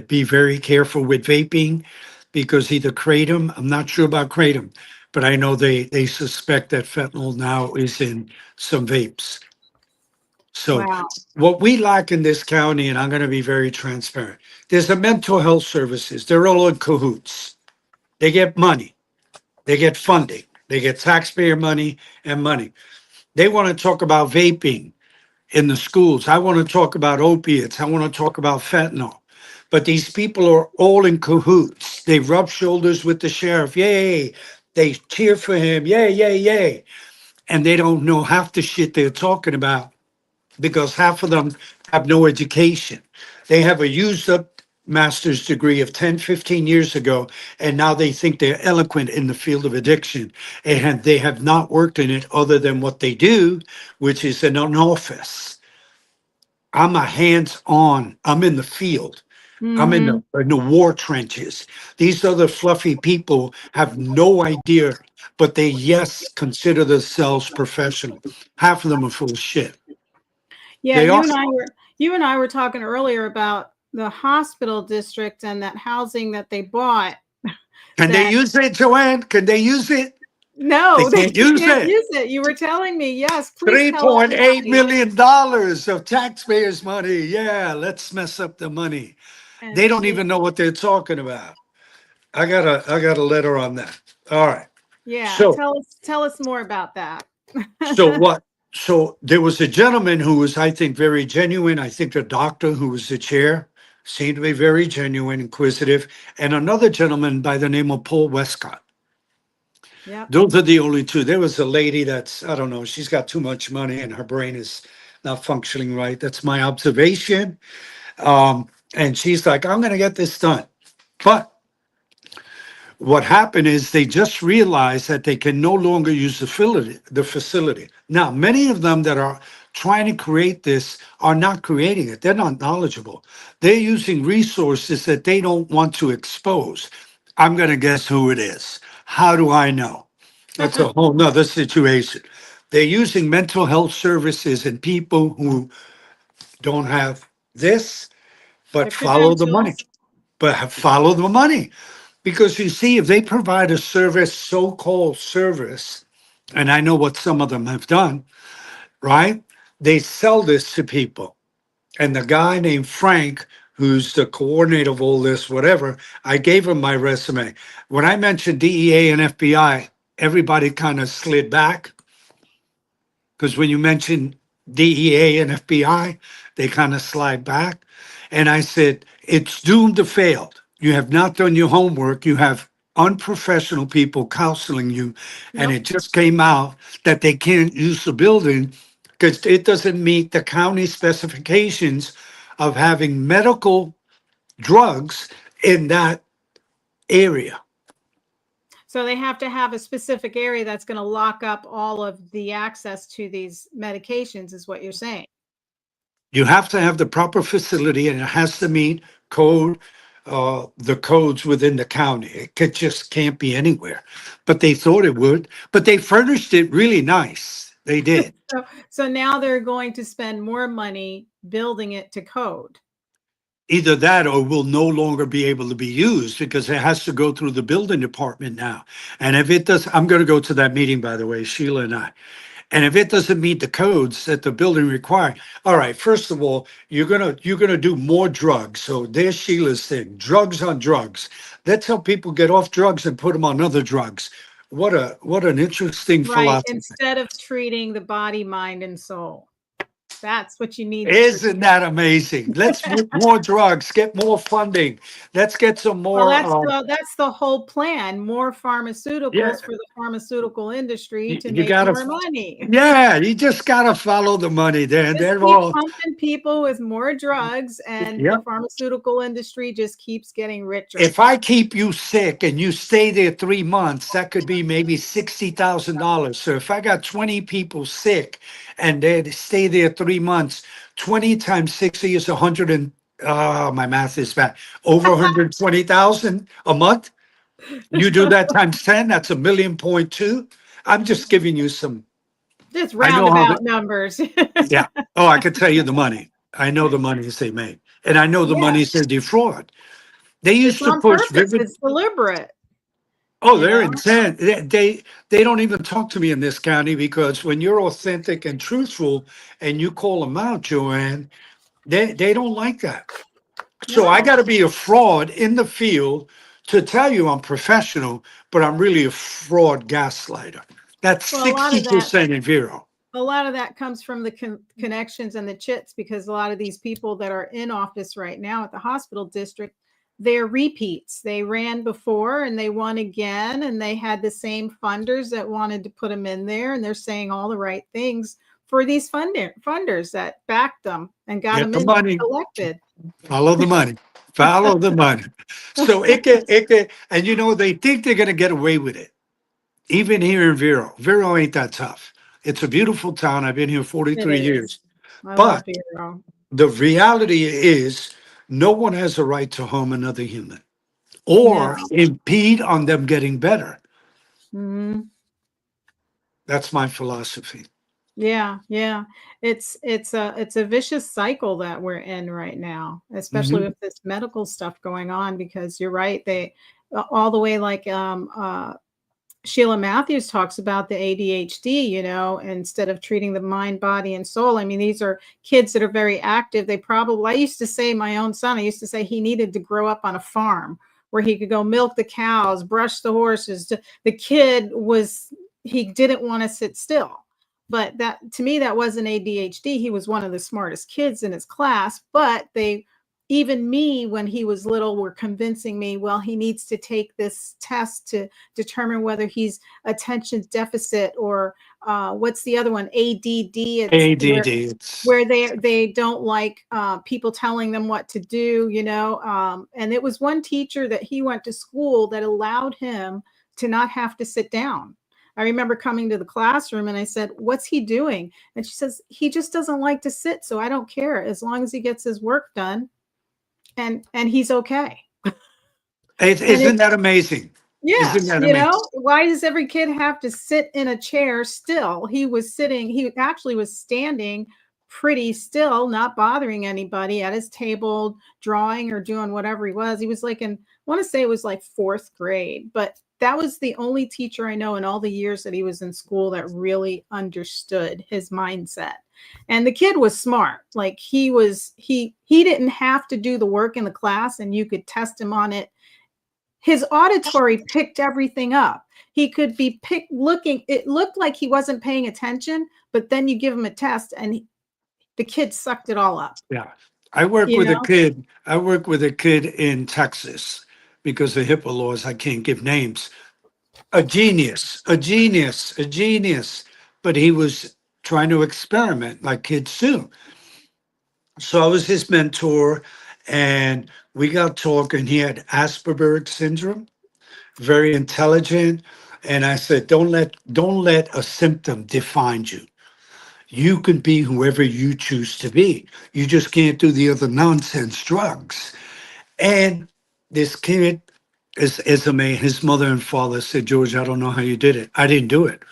be very careful with vaping because either kratom, I'm not sure about kratom, but I know they suspect that fentanyl now is in some vapes. So Wow. what we lack in this county, and I'm going to be very transparent, there's the mental health services. They're all in cahoots. They get money. They get funding. They get taxpayer money and money. They want to talk about vaping in the schools. I want to talk about opiates. I want to talk about fentanyl. But these people are all in cahoots. They rub shoulders with the sheriff. Yay. They cheer for him. Yay, yay, yay. And they don't know half the shit they're talking about because half of them have no education. They have a used up master's degree of 10, 15 years ago, and now they think they're eloquent in the field of addiction. And they have not worked in it other than what they do, which is in an office. I'm a hands-on, I'm in the field. I'm Hmm. in the war trenches. These other fluffy people have no idea, but they, yes, consider themselves professional. Half of them are full of shit. Yeah, They are. you and I were talking earlier about the hospital district and that housing that they bought. Can they That use it, Joanne? Can they use it? They no, they can't use can't it. use it. You were telling me, yes, please tell $3.8 everybody. million dollars of taxpayers' money. Yeah, let's mess up the money. They And don't even know what they're talking about. I got a letter on that. All right. yeah, So tell us more about that. so what? So there was a gentleman who was, I think, very genuine. I think the doctor who was the chair seemed to be very genuine, inquisitive, and another gentleman by the name of Paul Westcott. Yep. Those are the only two. There was a lady that's, I don't know, she's got too much money and her brain is not functioning right. That's my observation. And she's like, I'm going to get this done. But what happened is they just realized that they can no longer use the facility. Now, many of them that are trying to create this are not creating it. They're not knowledgeable. They're using resources that they don't want to expose. I'm going to guess who it is. How do I know? That's a whole nother situation. They're using mental health services and people who don't have this, The but follow the money. credentials. Follow the money. Because you see, if they provide a service, so-called service, and I know what some of them have done, right? They sell this to people. And the guy named Frank, who's the coordinator of all this, whatever, I gave him my resume. When I mentioned DEA and FBI, everybody kind of slid back. Because when you mention DEA and FBI, they kind of slide back. And I said, it's doomed to fail. You have not done your homework. You have unprofessional people counseling you. And Yep. it just came out that they can't use the building because it doesn't meet the county specifications of having medical drugs in that area. So they have to have a specific area that's going to lock up all of the access to these medications, is what you're saying. You have to have the proper facility and it has to meet code, the codes within the county. Just can't be anywhere. But they thought it would, but they furnished it really nice. They did. So now they're going to spend more money building it to code. Either that or will no longer be able to be used because it has to go through the building department now. And if it does, I'm going to go to that meeting, by the way, Sheila and I. And if it doesn't meet the codes that the building require, all right, first of all, you're gonna do more drugs. So there's Sheila's thing, drugs on drugs. Let's help people get off drugs and put them on other drugs. What an interesting Right. philosophy. Instead of treating the body, mind, and soul. That's what you need. Isn't that amazing? Let's get more drugs, get more funding. Let's get some more. Well, that's the whole plan. More pharmaceuticals Yeah. for the pharmaceutical industry to You make gotta- more money. Yeah, you just gotta follow the money. Then Just they're keep all. pumping people with more drugs, and Yep. the pharmaceutical industry just keeps getting richer. If I keep you sick and you stay there 3 months, that could be maybe $60,000. So if I got 20 people sick and they stay there 3 months, 20 times 60 is 100 and my math is bad. Over 120,000 a month. You do that times 10, that's $1.2 million. I'm just giving you some. Just I know how roundabout numbers. Yeah. Oh, I could tell you the money. I know the monies they make, and I know the Yeah. monies they defraud. They used It's to on push purpose. vivid. It's deliberate. Oh, you they're know? insane. They don't even talk to me in this county because when you're authentic and truthful and you call them out, Joanne, they don't like that. So I No. got to be a fraud in the field to tell you I'm professional, but I'm really a fraud gaslighter. That's Well, a lot of that- 60% in Vero. A lot of that comes from the connections and the chits, because a lot of these people that are in office right now at the hospital district, they're repeats. They ran before and they won again, and they had the same funders that wanted to put them in there, and they're saying all the right things for these funders that backed them and got Get them the in money. elected. Follow the money. Follow the money. So it can, and they think they're going to get away with it. Even here in Vero. Vero ain't that tough. It's a beautiful town. I've been here 43 It years. is. I But- love Vero. The reality is no one has a right to harm another human or No. impede on them getting better. Mhm. That's my philosophy. Yeah, yeah. It's a vicious cycle that we're in right now, especially with this medical stuff going on, because you're right, they all the way like Sheila Matthews talks about the ADHD, instead of treating the mind, body, and soul. I mean, these are kids that are very active. I used to say, my own son, I used to say he needed to grow up on a farm where he could go milk the cows, brush the horses. The kid he didn't want to sit still. But that, to me, that wasn't ADHD. He was one of the smartest kids in his class, but even me, when he was little, were convincing me, well, he needs to take this test to determine whether he's attention deficit or what's the other one? ADD. ADD. Where they don't like people telling them what to do, and it was one teacher that he went to school that allowed him to not have to sit down. I remember coming to the classroom and I said, "What's he doing?" And she says, "He just doesn't like to sit, so I don't care as long as he gets his work done." And he's okay. Isn't that amazing? Yeah. Isn't that amazing? Why does every kid have to sit in a chair still? He actually was standing pretty still, not bothering anybody at his table, drawing or doing whatever he was. He was like I want to say it was like 4th grade, but that was the only teacher I know in all the years that he was in school that really understood his mindset. And the kid was smart. Like he didn't have to do the work in the class and you could test him on it. His auditory picked everything up. He could be looking. It looked like he wasn't paying attention, but then you give him a test and the kid sucked it all up. Yeah. I work with a kid in Texas because of HIPAA laws. I can't give names. A genius. But he was trying to experiment like kids do. So I was his mentor and we got talking. He had Asperger's syndrome, very intelligent. And I said, don't let a symptom define you. You can be whoever you choose to be. You just can't do the other nonsense drugs. And this kid It's amazing. His mother and father said, George, I don't know how you did it. I didn't do it.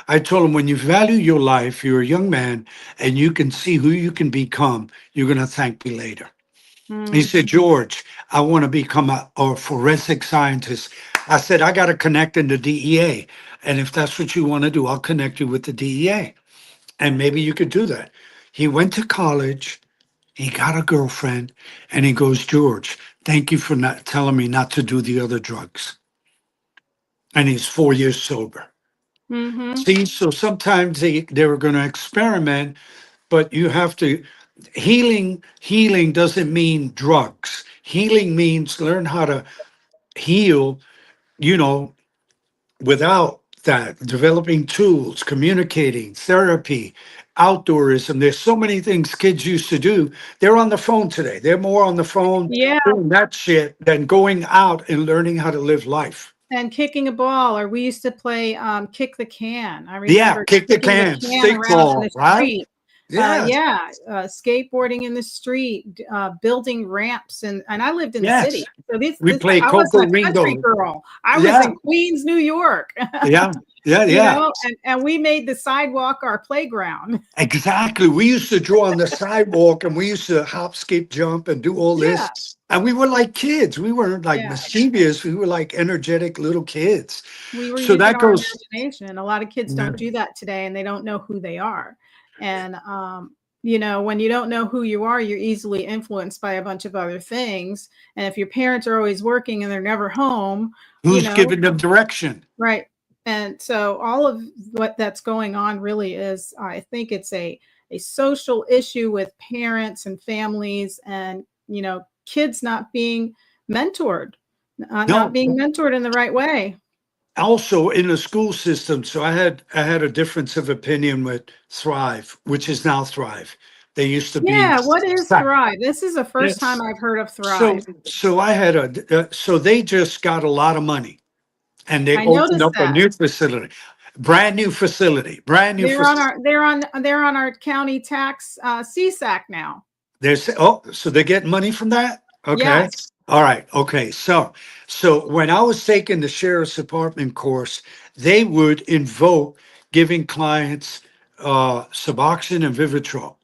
I told him, when you value your life, you're a young man and you can see who you can become, you're going to thank me later. He Mm. said, George, I want to become a forensic scientist. I said, I got to connect in the DEA. And if that's what you want to do, I'll connect you with the DEA. And maybe you could do that. He went to college, he got a girlfriend, and he goes, George, thank you for not telling me not to do the other drugs. And he's 4 years sober. Mm-hmm. See, so sometimes they were going to experiment, but you have to healing doesn't mean drugs. Healing means learn how to heal, you know, without that, developing tools, communicating, therapy, outdoorism. There's so many things kids used to do. They're on the phone today. They're more on the phone Yeah. doing that shit than going out and learning how to live life. And kicking a ball, or we used to play kick the can. I Yeah, remember kick the kicking the can, can stick around in ball, the right? street. Yeah, Skateboarding in the street, building ramps, and I lived in the yes. city. So We play I Coco wasn't a country Ringo. girl. I was Yeah, in Queens, New York. yeah, yeah, You yeah. know, and we made the sidewalk our playground. Exactly. We used to draw on the sidewalk and we used to hop, skip, jump and do all Yeah, this. And we were like kids. We weren't like yeah. mischievous. We were like energetic little kids. We were So using that our goes, imagination. A lot of kids yeah. don't do that today, and they don't know who they are. And you know, when you don't know who you are, you're easily influenced by a bunch of other things. And if your parents are always working and they're never home, you Who's know, giving them direction? right. And so all of what that's going on really is, I think it's a social issue with parents and families, and you know, kids not being mentored, not No. being mentored in the right way. Also in the school system. So I had a difference of opinion with Thrive, which is now Thrive. They used to be. Yeah, what is Thrive? This is the first time Yes. I've heard of So Thrive. so I had so they just got a lot of money and they I opened noticed up a that. new facility, brand new facility, brand new They're on facility. our county tax CSAC now. So they're getting money from that. Okay, Yes. all right, okay. So when I was taking the sheriff's department course, they would invoke giving clients Suboxone and Vivitrol.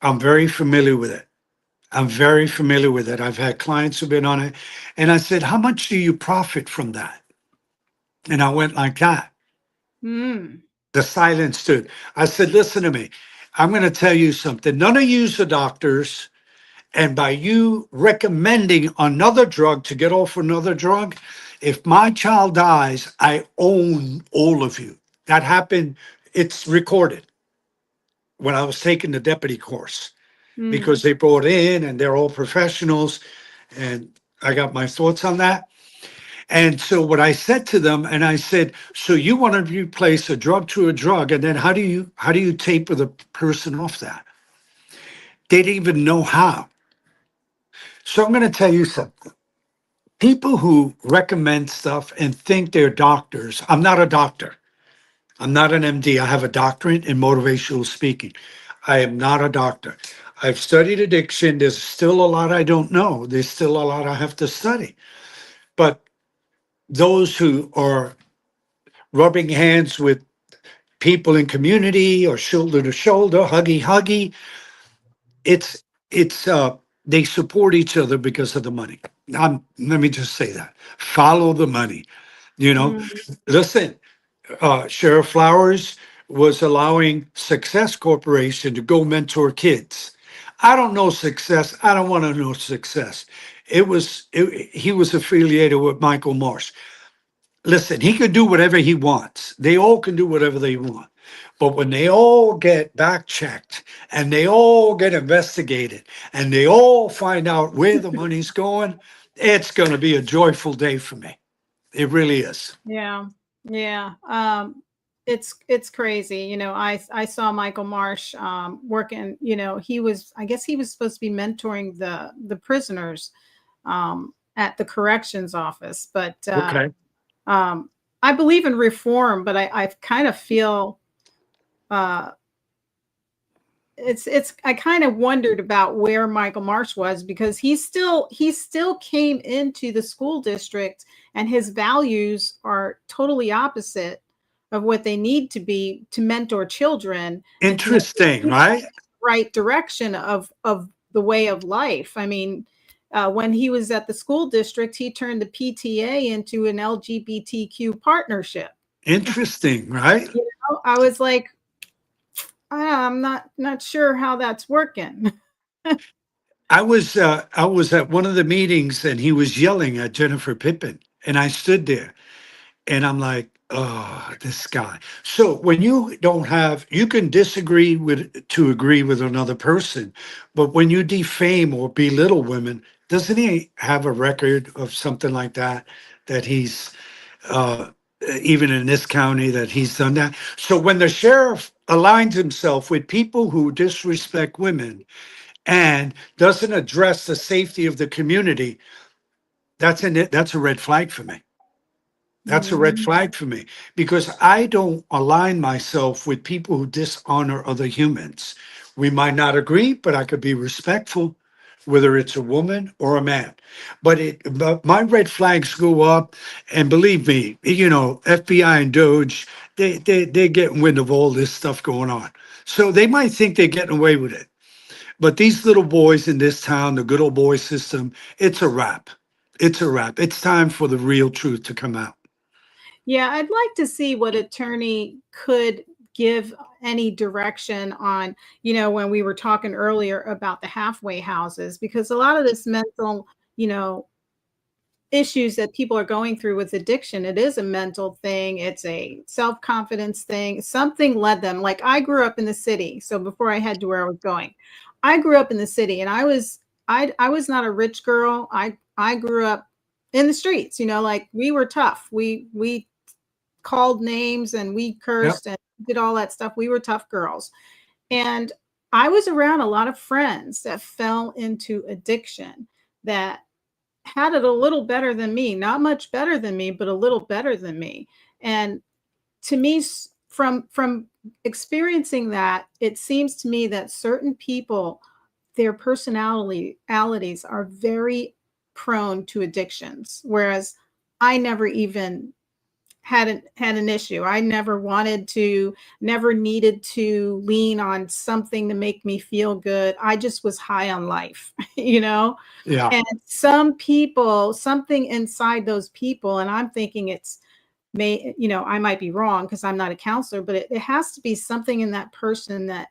I'm very familiar with it. I'm very familiar with it. I've had clients who've been on it, and I said, "How much do you profit from that?" And I went like that. Mm. The silence stood. I said, listen to me. I'm going to tell you something. None of you's the doctors. And by you recommending another drug to get off another drug, if my child dies, I own all of you. That happened. It's recorded when I was taking the deputy course Mm. because they brought in and they're all professionals. And I got my thoughts on that. And so what I said to them, and I said, so you want to replace a drug to a drug, and then how do you taper the person off that? They didn't even know how. So I'm going to tell you something. People who recommend stuff and think they're doctors. I'm not a doctor. I'm not an MD. I have a doctorate in motivational speaking. I am not a doctor. I've studied addiction. There's still a lot I don't know. There's still a lot I have to study. But those who are rubbing hands with people in community or shoulder to shoulder, huggy huggy. It's they support each other because of the money. Let me just say that. Follow the money. You know, Mm. listen, Sheriff Flowers was allowing Success Corporation to go mentor kids. I don't know Success. I don't want to know Success. He was affiliated with Michael Marsh. Listen, he can do whatever he wants. They all can do whatever they want. But when they all get back checked and they all get investigated and they all find out where the money's going, it's going to be a joyful day for me. It really is. Yeah. Yeah. It's crazy. You know, I saw Michael Marsh working, you know, I guess he was supposed to be mentoring the prisoners at the corrections office, but Okay. I believe in reform, but I kind of feel I kind of wondered about where Michael Marsh was, because he still came into the school district and his values are totally opposite of what they need to be to mentor children. Interesting, right? Right direction of the way of life. I mean, when he was at the school district, he turned the PTA into an LGBTQ partnership. Interesting, right? You know, I was like, I'm not sure how that's working. I was at one of the meetings and he was yelling at Jennifer Pippin, and I stood there and I'm like, oh, this guy. So when you don't have, you can disagree with to agree with another person, but when you defame or belittle women, doesn't he have a record of something like that? That he's uh, even in this county that he's done that. So when the sheriff aligns himself with people who disrespect women and doesn't address the safety of the community, that's a red flag for me. That's a red flag for me, because I don't align myself with people who dishonor other humans. We might not agree, but I could be respectful, whether it's a woman or a man. But my red flags go up, and believe me, you know, FBI and Doge, they're getting wind of all this stuff going on. So they might think they're getting away with it. But these little boys in this town, the good old boy system, it's a wrap. It's a wrap. It's time for the real truth to come out. Yeah, I'd like to see what attorney could give any direction on, you know, when we were talking earlier about the halfway houses, because a lot of this mental, you know, issues that people are going through with addiction, it is a mental thing. It's a self-confidence thing. Something led them. Like, I grew up in the city. So before I head to where I was going, I grew up in the city, and I was not a rich girl. I grew up in the streets, you know, like, we were tough. We called names and we cursed and did all that stuff. We were tough girls. And I was around a lot of friends that fell into addiction, that had it a little better than me, not much better than me, but a little better than me. And to me, from experiencing that, it seems to me that certain people, their personalities are very prone to addictions, whereas I never even had an issue. I never needed to lean on something to make me feel good. I just was high on life, you know? Yeah. And some people, something inside those people, and I'm thinking you know, I might be wrong because I'm not a counselor, but it has to be something in that person that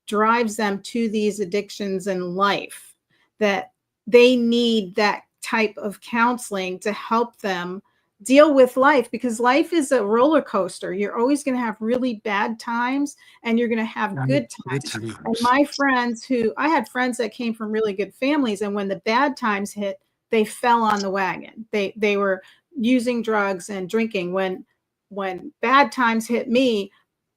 drives them to these addictions in life, that they need that type of counseling to help them deal with life, because life is a roller coaster. You're always going to have really bad times and you're going to have good times. And my friends I had friends that came from really good families, and when the bad times hit, they fell on the wagon. They were using drugs and drinking. When bad times hit me,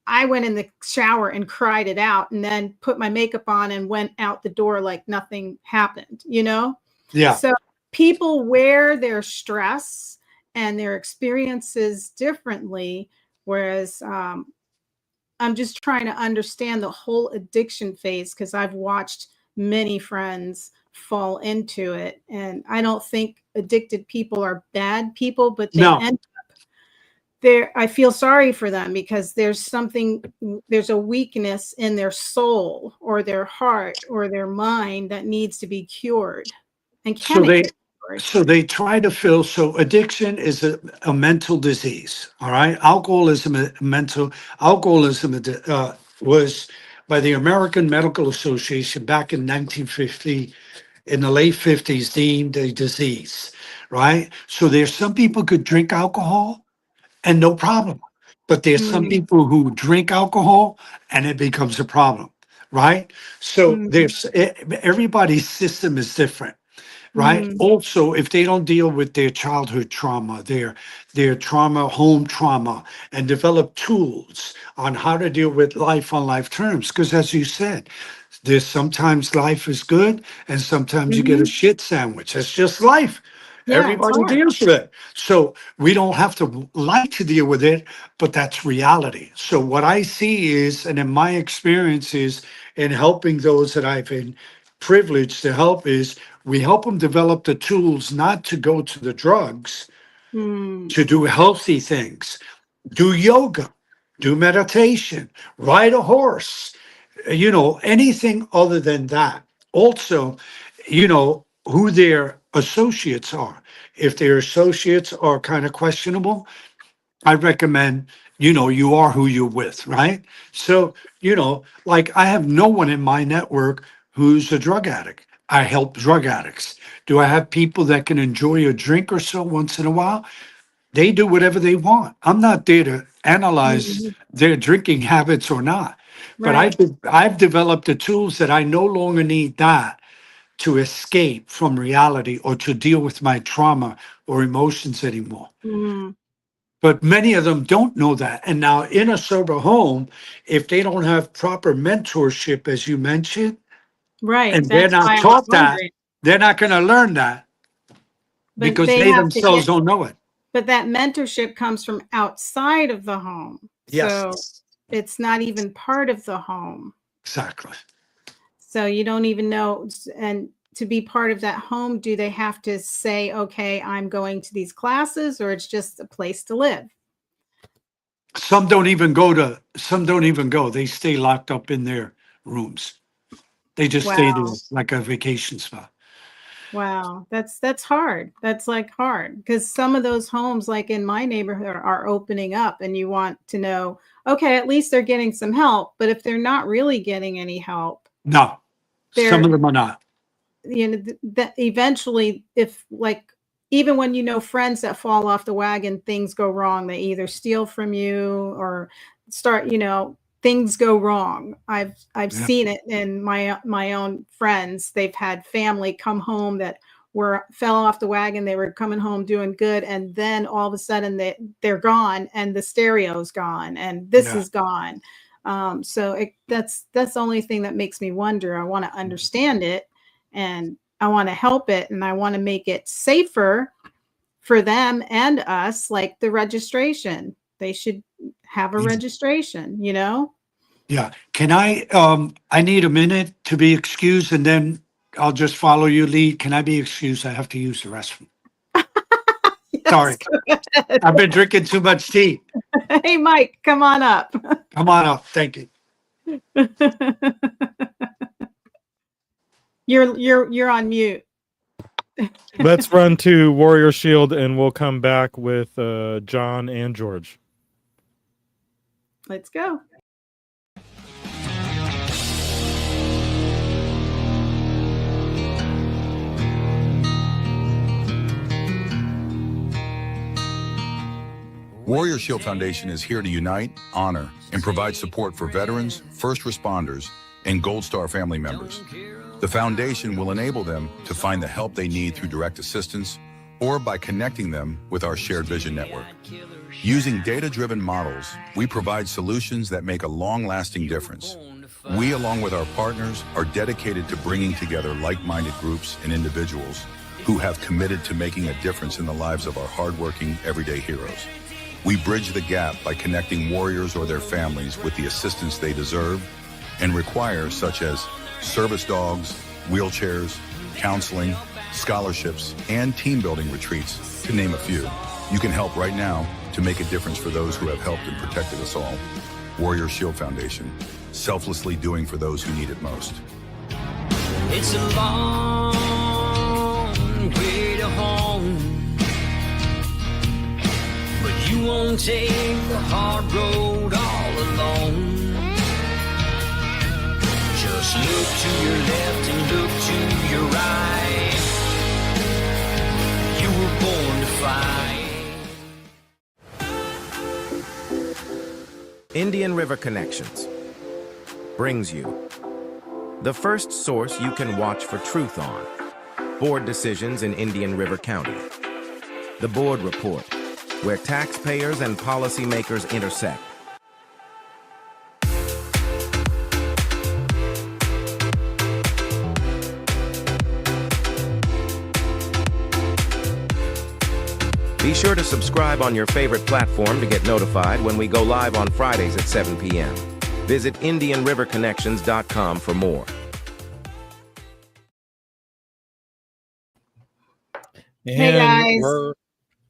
I went in the shower and cried it out, and then put my makeup on and went out the door like nothing happened, you know? Yeah. So people wear their stress and their experiences differently, whereas I'm just trying to understand the whole addiction phase, because I've watched many friends fall into it, and I don't think addicted people are bad people, but they end up there. I feel sorry for them, because there's a weakness in their soul or their heart or their mind that needs to be cured. And so they try to fill. So addiction is a mental disease. All right. Alcoholism was by the American Medical Association back in 1950, in the late 50s, deemed a disease. Right. So there's some people could drink alcohol and no problem. But there's some people who drink alcohol and it becomes a problem. Right. So everybody's system is different. Right. Also, if they don't deal with their childhood trauma, their trauma, home trauma, and develop tools on how to deal with life on life terms. Because as you said, there's sometimes life is good and sometimes you get a shit sandwich. That's just life. Yeah, it's Everybody hard. deals with it. So we don't have to like to deal with it, but that's reality. So what I see is, and in my experiences in helping those that I've been privileged to help, is we help them develop the tools not to go to the drugs, Mm, to do healthy things, do yoga, do meditation, ride a horse, anything other than that. Also, who their associates are. If their associates are kind of questionable, I recommend, you are who you're with, right? So, like I have no one in my network who's a drug addict. I help drug addicts. Do I have people that can enjoy a drink or so once in a while? They do whatever they want. I'm not there to analyze mhm, their drinking habits or not. But right. I've developed the tools that I no longer need that to escape from reality or to deal with my trauma or emotions anymore. Mm, But many of them don't know that. And now in a sober home, if they don't have proper mentorship, as you mentioned, right. and they're That's not why I was taught that, wondering. they're not going to learn that But because they they have to themselves get, don't know it. but that mentorship comes from outside of the home. So Yes, it's not even part of the home. exactly. So you don't even know. And to be part of that home, do they have to say, okay, I'm going to these classes, or it's just a place to live? Some don't even go. They stay locked up in their rooms. They just stay there Wow. like a vacation spot. Wow. That's hard. That's like hard because some of those homes, like in my neighborhood, are opening up, and you want to know, okay, at least they're getting some help. But if they're not really getting any help, No, some they're, of them are not. that eventually, if like, even when friends that fall off the wagon, things go wrong. They either steal from you or start, things go wrong. I've Yeah, seen it in my own friends. They've had family come home that fell off the wagon. They were coming home doing good, and then all of a sudden they're gone, and the stereo's gone, and this yeah. is gone. So that's the only thing that makes me wonder. I want to understand it, and I want to help it, and I want to make it safer for them and us, like the registration. They should have a registration, Yeah. Can I need a minute to be excused and then I'll just follow your lead. Can I be excused? I have to use the restroom. Yes, Sorry. go ahead. I've been drinking too much tea. Hey, Mike, come on up. Come on up. Thank you. You're on mute. Let's run to Warrior Shield and we'll come back with John and George. Let's go. Warrior Shield Foundation is here to unite, honor, and provide support for veterans, first responders, and Gold Star family members. The foundation will enable them to find the help they need through direct assistance or by connecting them with our Shared Vision Network. Using data-driven models, we provide solutions that make a long-lasting difference. We, along with our partners, are dedicated to bringing together like-minded groups and individuals who have committed to making a difference in the lives of our hardworking, everyday heroes. We bridge the gap by connecting warriors or their families with the assistance they deserve and require, such as service dogs, wheelchairs, counseling, scholarships, and team-building retreats, to name a few. You can help right now to make a difference for those who have helped and protected us all. Warrior Shield Foundation, selflessly doing for those who need it most. It's a long way to home, but you won't take the hard road all alone. Just look to your left and look to your right. You were born to fight. Indian River Connections brings you the first source you can watch for truth on board decisions in Indian River County. The Board Report, where taxpayers and policymakers intersect. Be sure to subscribe on your favorite platform to get notified when we go live on Fridays at 7 p.m. Visit IndianRiverConnections.com for more. Hey, And guys.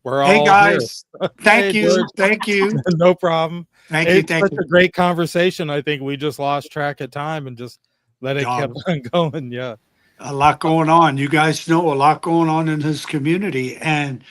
we're Hey all guys, thank Hey, you, George. thank you, here. No problem. thank you, It's thank such you. a great conversation. I think we just lost track of time and just let it keep on going. Yeah. A lot going on. You guys know a lot going on in this community, and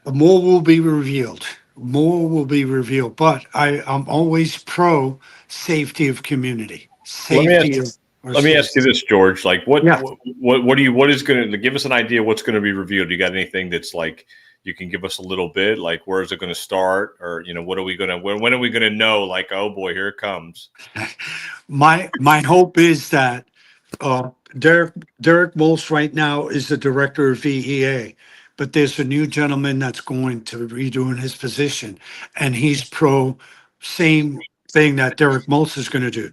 more will be revealed. More will be revealed. But I'm always pro safety of community. Let me ask, Safety of our let me ask you citizens. this, George. Like, Yeah. what is going to give us an idea what's going to be revealed? You got anything that's like you can give us a little bit? Like, where is it going to start, or what are we going to when are we going to know? Like, oh boy, here it comes. My hope is that Derek Moltz right now is the director of VEA, but there's a new gentleman that's going to be doing his position, and he's pro same thing that Derek Moltz is going to do.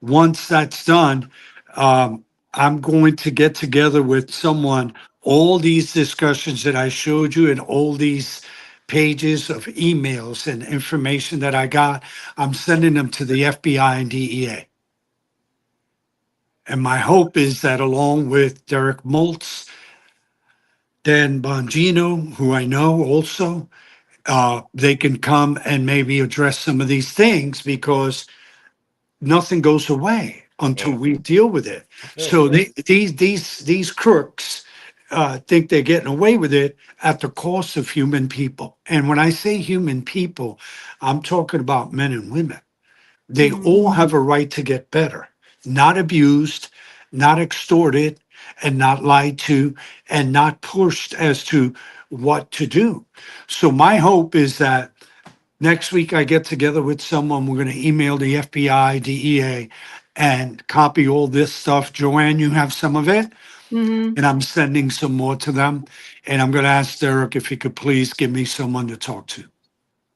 Once that's done, I'm going to get together with someone. All these discussions that I showed you and all these pages of emails and information that I got, I'm sending them to the FBI and DEA. And my hope is that along with Derek Moltz, Dan Bongino, who I know also, they can come and maybe address some of these things, because nothing goes away until we deal with it. So these crooks think they're getting away with it at the cost of human people. And when I say human people, I'm talking about men and women. They all have a right to get better, not abused, not extorted, and not lied to, and not pushed as to what to do. So my hope is that next week I get together with someone. We're going to email the FBI, DEA, and copy all this stuff. Joanne, you have some of it, Mhm. and I'm sending some more to them. And I'm going to ask Derek if he could please give me someone to talk to.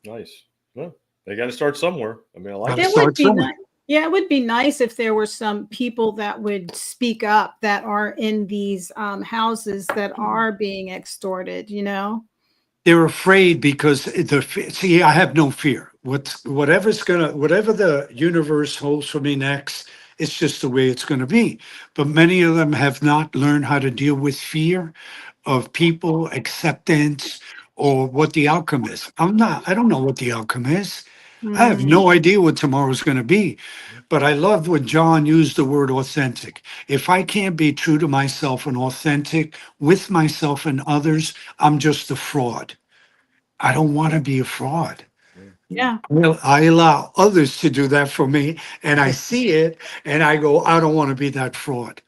Nice. Well, they got to start somewhere. I mean, I like Gotta it. It start would be somewhere. nice. Yeah, it would be nice if there were some people that would speak up that are in these houses that are being extorted, They're afraid because see, I have no fear. Whatever the universe holds for me next, it's just the way it's going to be. But many of them have not learned how to deal with fear of people, acceptance, or what the outcome is. I don't know what the outcome is. I have no idea what tomorrow's going to be. But I love when John used the word authentic. If I can't be true to myself and authentic with myself and others, I'm just a fraud. I don't want to be a fraud. Yeah. Well, I allow others to do that for me, and I see it, and I go, I don't want to be that fraud.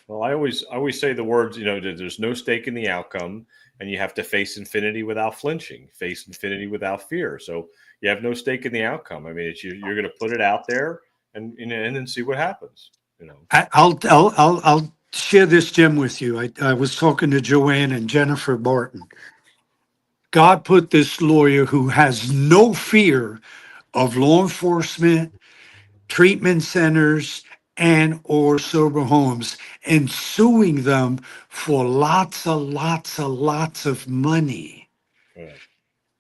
Well, I always say the words, that there's no stake in the outcome, and you have to face infinity without flinching, face infinity without fear. So you have no stake in the outcome. I mean, you're going to put it out there and then see what happens. I'll share this gem with you. I was talking to Joanne and Jennifer Barton. God put this lawyer who has no fear of law enforcement, treatment centers, and or sober homes, and suing them for lots of money. Yeah.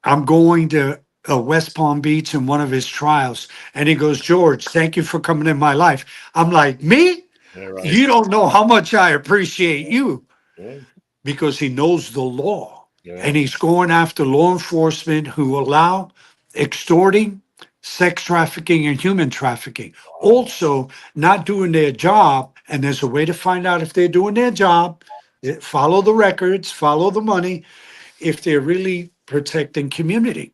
I'm going to West Palm Beach in one of his trials, and he goes, George, thank you for coming in my life. I'm like, me? Yeah, right. You don't know how much I appreciate you, Yeah. because he knows the law. Yeah. And he's going after law enforcement who allow extorting, sex trafficking, and human trafficking. Also, not doing their job. And there's a way to find out if they're doing their job. Follow the records, follow the money, if they're really protecting community.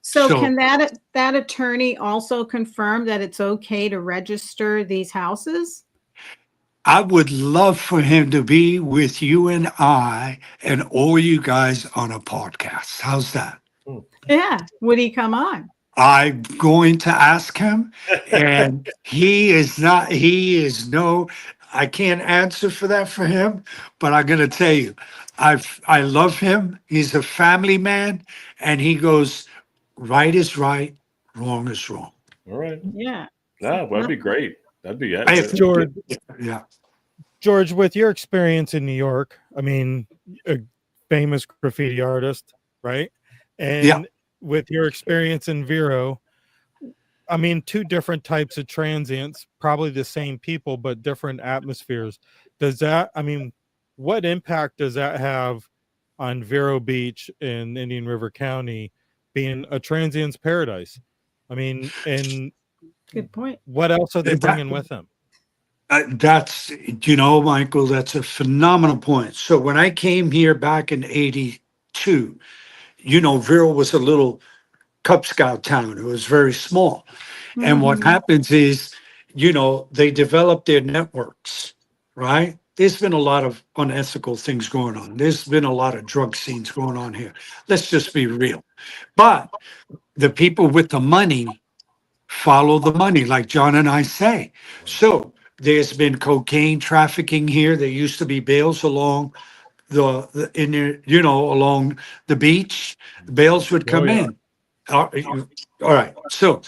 So can that attorney also confirm that it's okay to register these houses? I would love for him to be with you and I and all you guys on a podcast. How's that? Yeah. Would he come on? I'm going to ask him, and I can't answer for that for him, but I'm going to tell you, I love him. He's a family man, and he goes, right is right, wrong is wrong. All right. Yeah. No, that'd be great. That'd be it. George, Yeah. George, with your experience in New York, I mean, a famous graffiti artist, right? Yeah. And with your experience in Vero, I mean, two different types of transients, probably the same people, but different atmospheres. Does that, I mean, what impact does that have on Vero Beach in Indian River County being a transient's paradise? I mean, and Good point. what else are they That- bringing with them? That's, you know, Michael, that's a phenomenal point. So when I came here back in 82, you know, Vero was a little Cub Scout town. It was very small. And what Mhm. happens is, you know, they develop their networks, right? There's been a lot of unethical things going on. There's been a lot of drug scenes going on here. Let's just be real. But the people with the money follow the money, like John and I say. So there's been cocaine trafficking here. There used to be bales along in the, you know, along the beach. Bales would come yeah. in. All right. So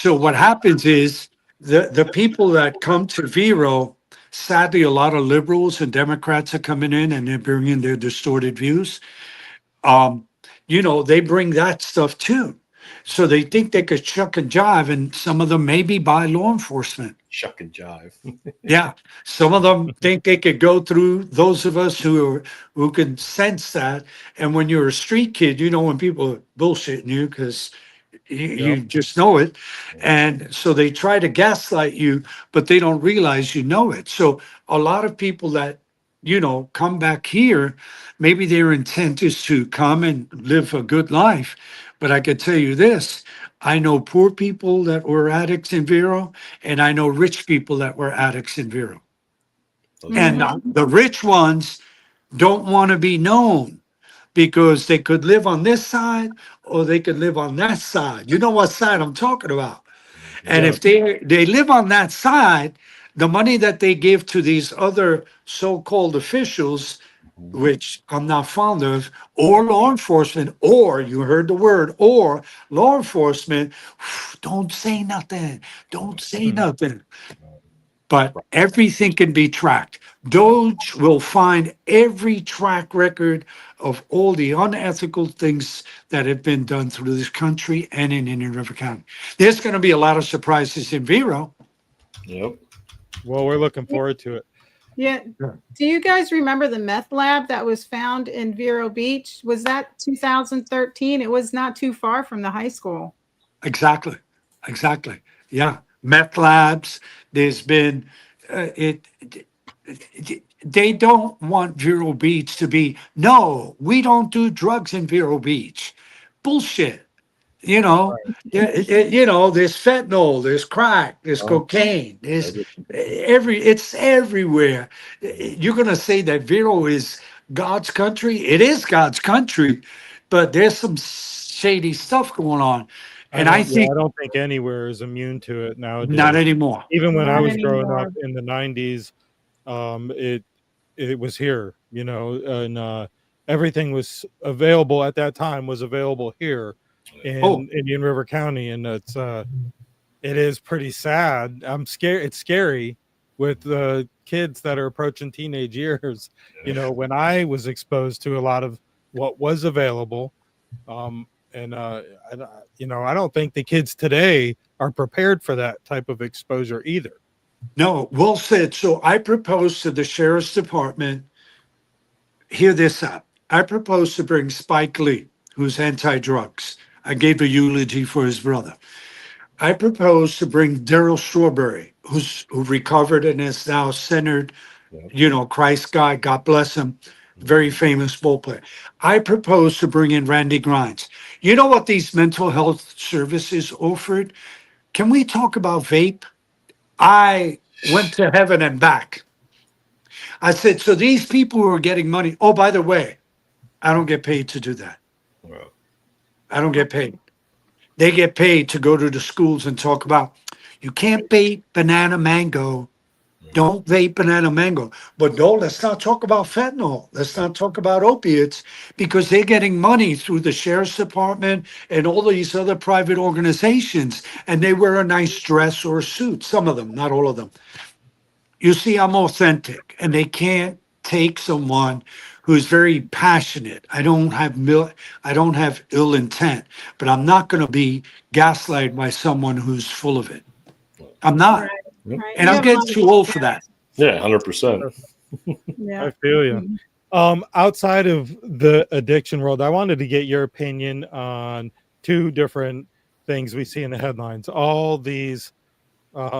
what happens is the people that come to Vero, sadly, a lot of liberals and Democrats are coming in and they're bringing their distorted views. You know, they bring that stuff too. So they think they could shuck and jive, and some of them maybe by law enforcement. Shuck and jive. Yeah, some of them think they could go through. Those of us who can sense that, and when you're a street kid, you know when people are bullshitting you because you just know it, and so they try to gaslight you, but they don't realize you know it. So a lot of people that, you know, come back here, maybe their intent is to come and live a good life, but I could tell you this. I know poor people that were addicts in Vero, and I know rich people that were addicts in Vero. And the rich ones don't want to be known because they could live on this side or they could live on that side. You know what side I'm talking about. And if they live on that side, the money that they give to these other so-called officials, which I'm not fond of, or law enforcement, or you heard the word, or law enforcement, don't say nothing. Don't say nothing. But everything can be tracked. Doge will find every track record of all the unethical things that have been done through this country and in Indian River County. There's going to be a lot of surprises in Vero. Yep. Well, we're looking forward to it. Yeah. Do you guys remember the meth lab that was found in Vero Beach? Was that 2013? It was not too far from the high school. Exactly. Yeah. Meth labs. There's been they don't want Vero Beach to be, no, we don't do drugs in Vero Beach. Bullshit. You know, you know, there's fentanyl, there's crack, there's cocaine, there's it's everywhere. You're gonna say that Vero is God's country? It is God's country, but there's some shady stuff going on. And I think I don't think anywhere is immune to it nowadays. not anymore. Even when I Not was growing anymore. up in the 90s, it was here, you know, and everything was available at that time was available here in Indian River County, and it is pretty sad. I'm scared. It's scary with the kids that are approaching teenage years. You know, when I was exposed to a lot of what was available, you know, I don't think the kids today are prepared for that type of exposure either. No, well said. So I propose to the sheriff's department, hear this out. I propose to bring Spike Lee, who's anti-drugs. I gave a eulogy for his brother. I propose to bring Daryl Strawberry, who recovered and is now centered, you know, Christ guy, God bless him, very famous ball player. I propose to bring in Randy Grimes. You know what these mental health services offered? Can we talk about vape? I went to heaven and back. I said, so these people who are getting money, oh, by the way, I don't get paid to do that. I don't get paid. They get paid to go to the schools and talk about, you can't vape banana mango. Don't vape banana mango. But no, let's not talk about fentanyl. Let's not talk about opiates, because they're getting money through the sheriff's department and all these other private organizations. And they wear a nice dress or a suit. Some of them, not all of them. You see, I'm authentic, and they can't take someone who's very passionate. I don't have ill intent, but I'm not going to be gaslighted by someone who's full of it. I'm not, Right. Right. and You I'm have a getting lot of too old for that. Yeah, 100%. Yeah. I feel you. Outside of the addiction world, I wanted to get your opinion on two different things we see in the headlines. All these, I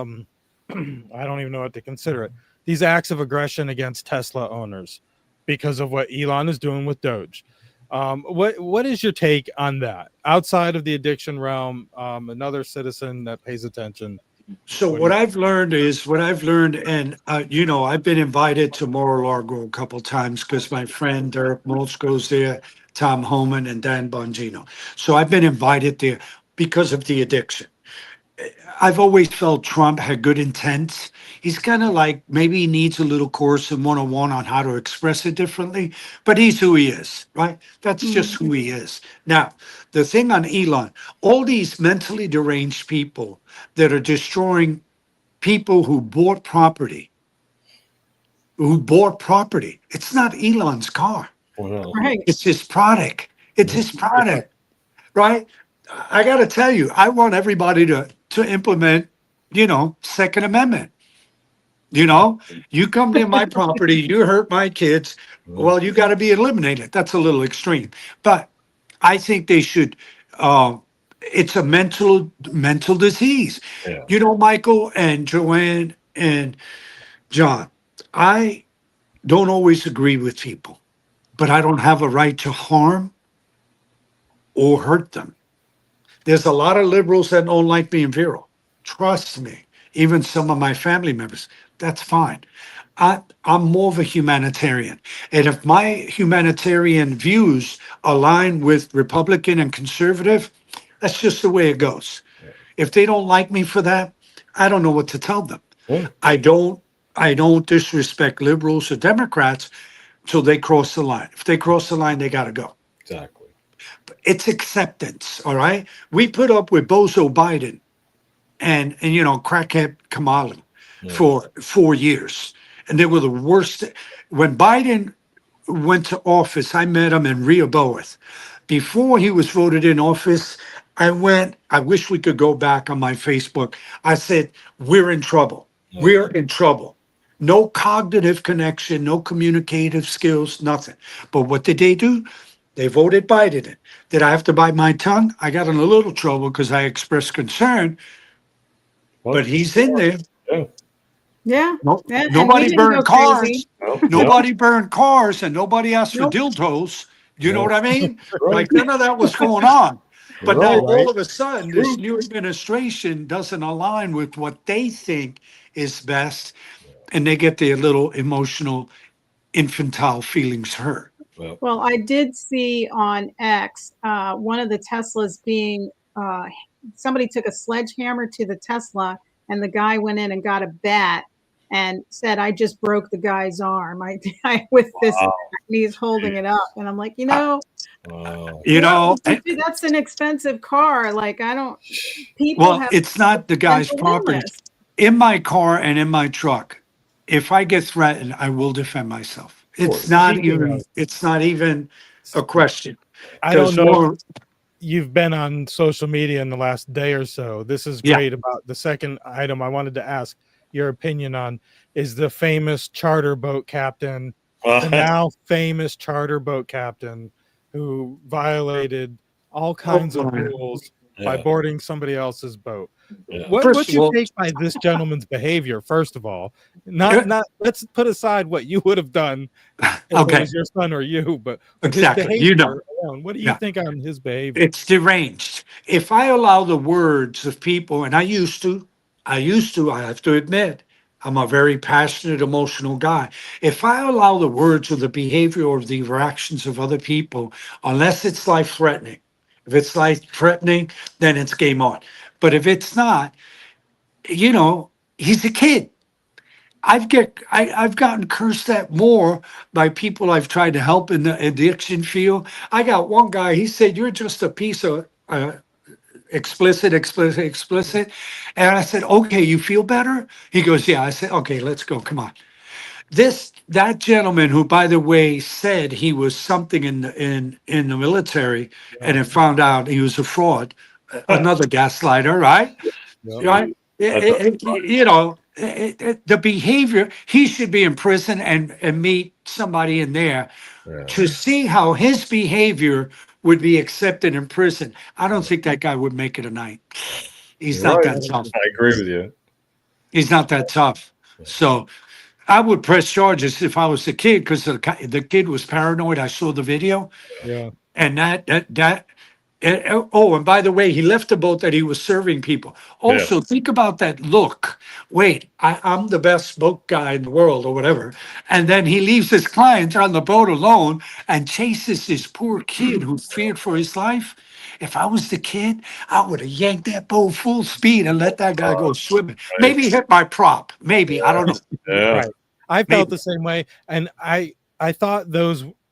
don't even know what to consider it. These acts of aggression against Tesla owners because of what Elon is doing with Doge. What is your take on that? Outside of the addiction realm, another citizen that pays attention. So What do what you- I've learned, and I've been invited to Mar-a-Lago a couple times because my friend Derek Mulch goes there, Tom Homan, and Dan Bongino. So I've been invited there because of the addiction. I've always felt Trump had good intent. He's kind of like maybe he needs a little course in 101 on how to express it differently, but he's who he is, right? That's just who he is. Now, the thing on Elon, all these mentally deranged people that are destroying people who bought property, It's not Elon's car. Well, Right. It's his product. It's his product, right? I got to tell you, I want everybody to implement, Second Amendment. You come near my property, you hurt my kids. Well, you got to be eliminated. That's a little extreme, but I think they should. It's a mental disease. Yeah. Michael and Joanne and John, I don't always agree with people, but I don't have a right to harm or hurt them. There's a lot of liberals that don't like being virile. Trust me, even some of my family members, that's fine. I'm more of a humanitarian. And if my humanitarian views align with Republican and conservative, that's just the way it goes. If they don't like me for that, I don't know what to tell them. Yeah. I don't disrespect liberals or Democrats until they cross the line. If they cross the line, they got to go. Exactly. It's acceptance, all right? We put up with Bozo Biden and crackhead Kamala for 4 years. And they were the worst. When Biden went to office, I met him in Rehoboth. Before he was voted in office, I wish we could go back on my Facebook. I said, we're in trouble. We're in trouble. No cognitive connection, no communicative skills, nothing. But what did they do? They voted Biden in. Did I have to bite my tongue? I got in a little trouble because I expressed concern, but he's in there. Yeah. No, And nobody he didn't burned go cars. crazy. Nobody burned cars, and nobody asked Nope. for dildos. You know what I mean? Right. Like none of that was going on. But now Right. all of a sudden, this new administration doesn't align with what they think is best, and they get their little emotional, infantile feelings hurt. Well, I did see on X one of the Teslas being somebody took a sledgehammer to the Tesla, and the guy went in and got a bat and said, "I just broke the guy's arm." With this, Wow. and he's holding it up, and I'm like, Wow. that's an expensive car. Like, I don't. People Well, have it's not the guy's mental property. illness. In my car and in my truck, if I get threatened, I will defend myself. It's not even a question. I don't There's know. more- You've been on social media in the last day or so. This is Yeah. great. About the second item I wanted to ask your opinion on is the famous charter boat captain, the now famous charter boat captain who violated all kinds of Brian. rules by Yeah. boarding somebody else's boat. Yeah. First What's of your all- take by this gentleman's behavior? First of all, not let's put aside what you would have done if it Okay. was your son or you, but his Exactly. You know. behavior alone. What do you Yeah. think on his behavior? It's deranged. If I allow the words of people, and I have to admit, I'm a very passionate, emotional guy. If I allow the words or the behavior or the reactions of other people, unless it's life threatening, if it's life threatening, then it's game on. But if it's not, he's a kid. I've gotten cursed at more by people I've tried to help in the addiction field. I got one guy, he said, "You're just a piece of explicit. And I said, "Okay, you feel better?" He goes, "Yeah." I said, "Okay, let's go. Come on." That gentleman who, by the way, said he was something in the military, and it found out he was a fraud, another gaslighter, right? Yep. Right? You know, the behavior, he should be in prison and meet somebody in there to see how his behavior would be accepted in prison. I don't think that guy would make it a night. He's not that tough. I agree with you. He's not that tough. So I would press charges if I was the kid, because the kid was paranoid. I saw the video, Yeah. and oh, and by the way, he left the boat that he was serving people. Also, think about that look. Wait, I'm the best boat guy in the world or whatever. And then he leaves his clients on the boat alone and chases this poor kid who feared for his life. If I was the kid, I would have yanked that boat full speed and let that guy go swimming. Maybe hit my prop. Maybe. I don't know. Yeah. Right. I felt Maybe. the same way. And I thought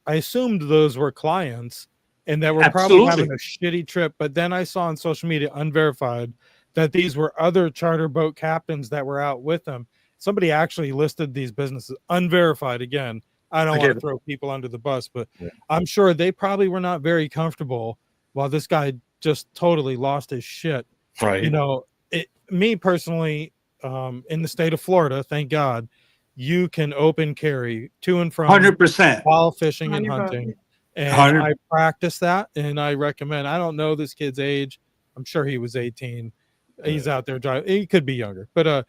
I assumed those were clients and that were probably having a shitty trip. But then I saw on social media, unverified, that these were other charter boat captains that were out with them. Somebody actually listed these businesses, unverified again. I don't want to throw people under the bus, but I'm sure they probably were not very comfortable while this guy just totally lost his shit. Right. You know, me personally, in the state of Florida, thank God, you can open carry to and from 100%. while fishing and 100%. hunting. And 100. I practice that, and I recommend. I don't know this kid's age. I'm sure he was 18. He's out there driving. He could be younger, but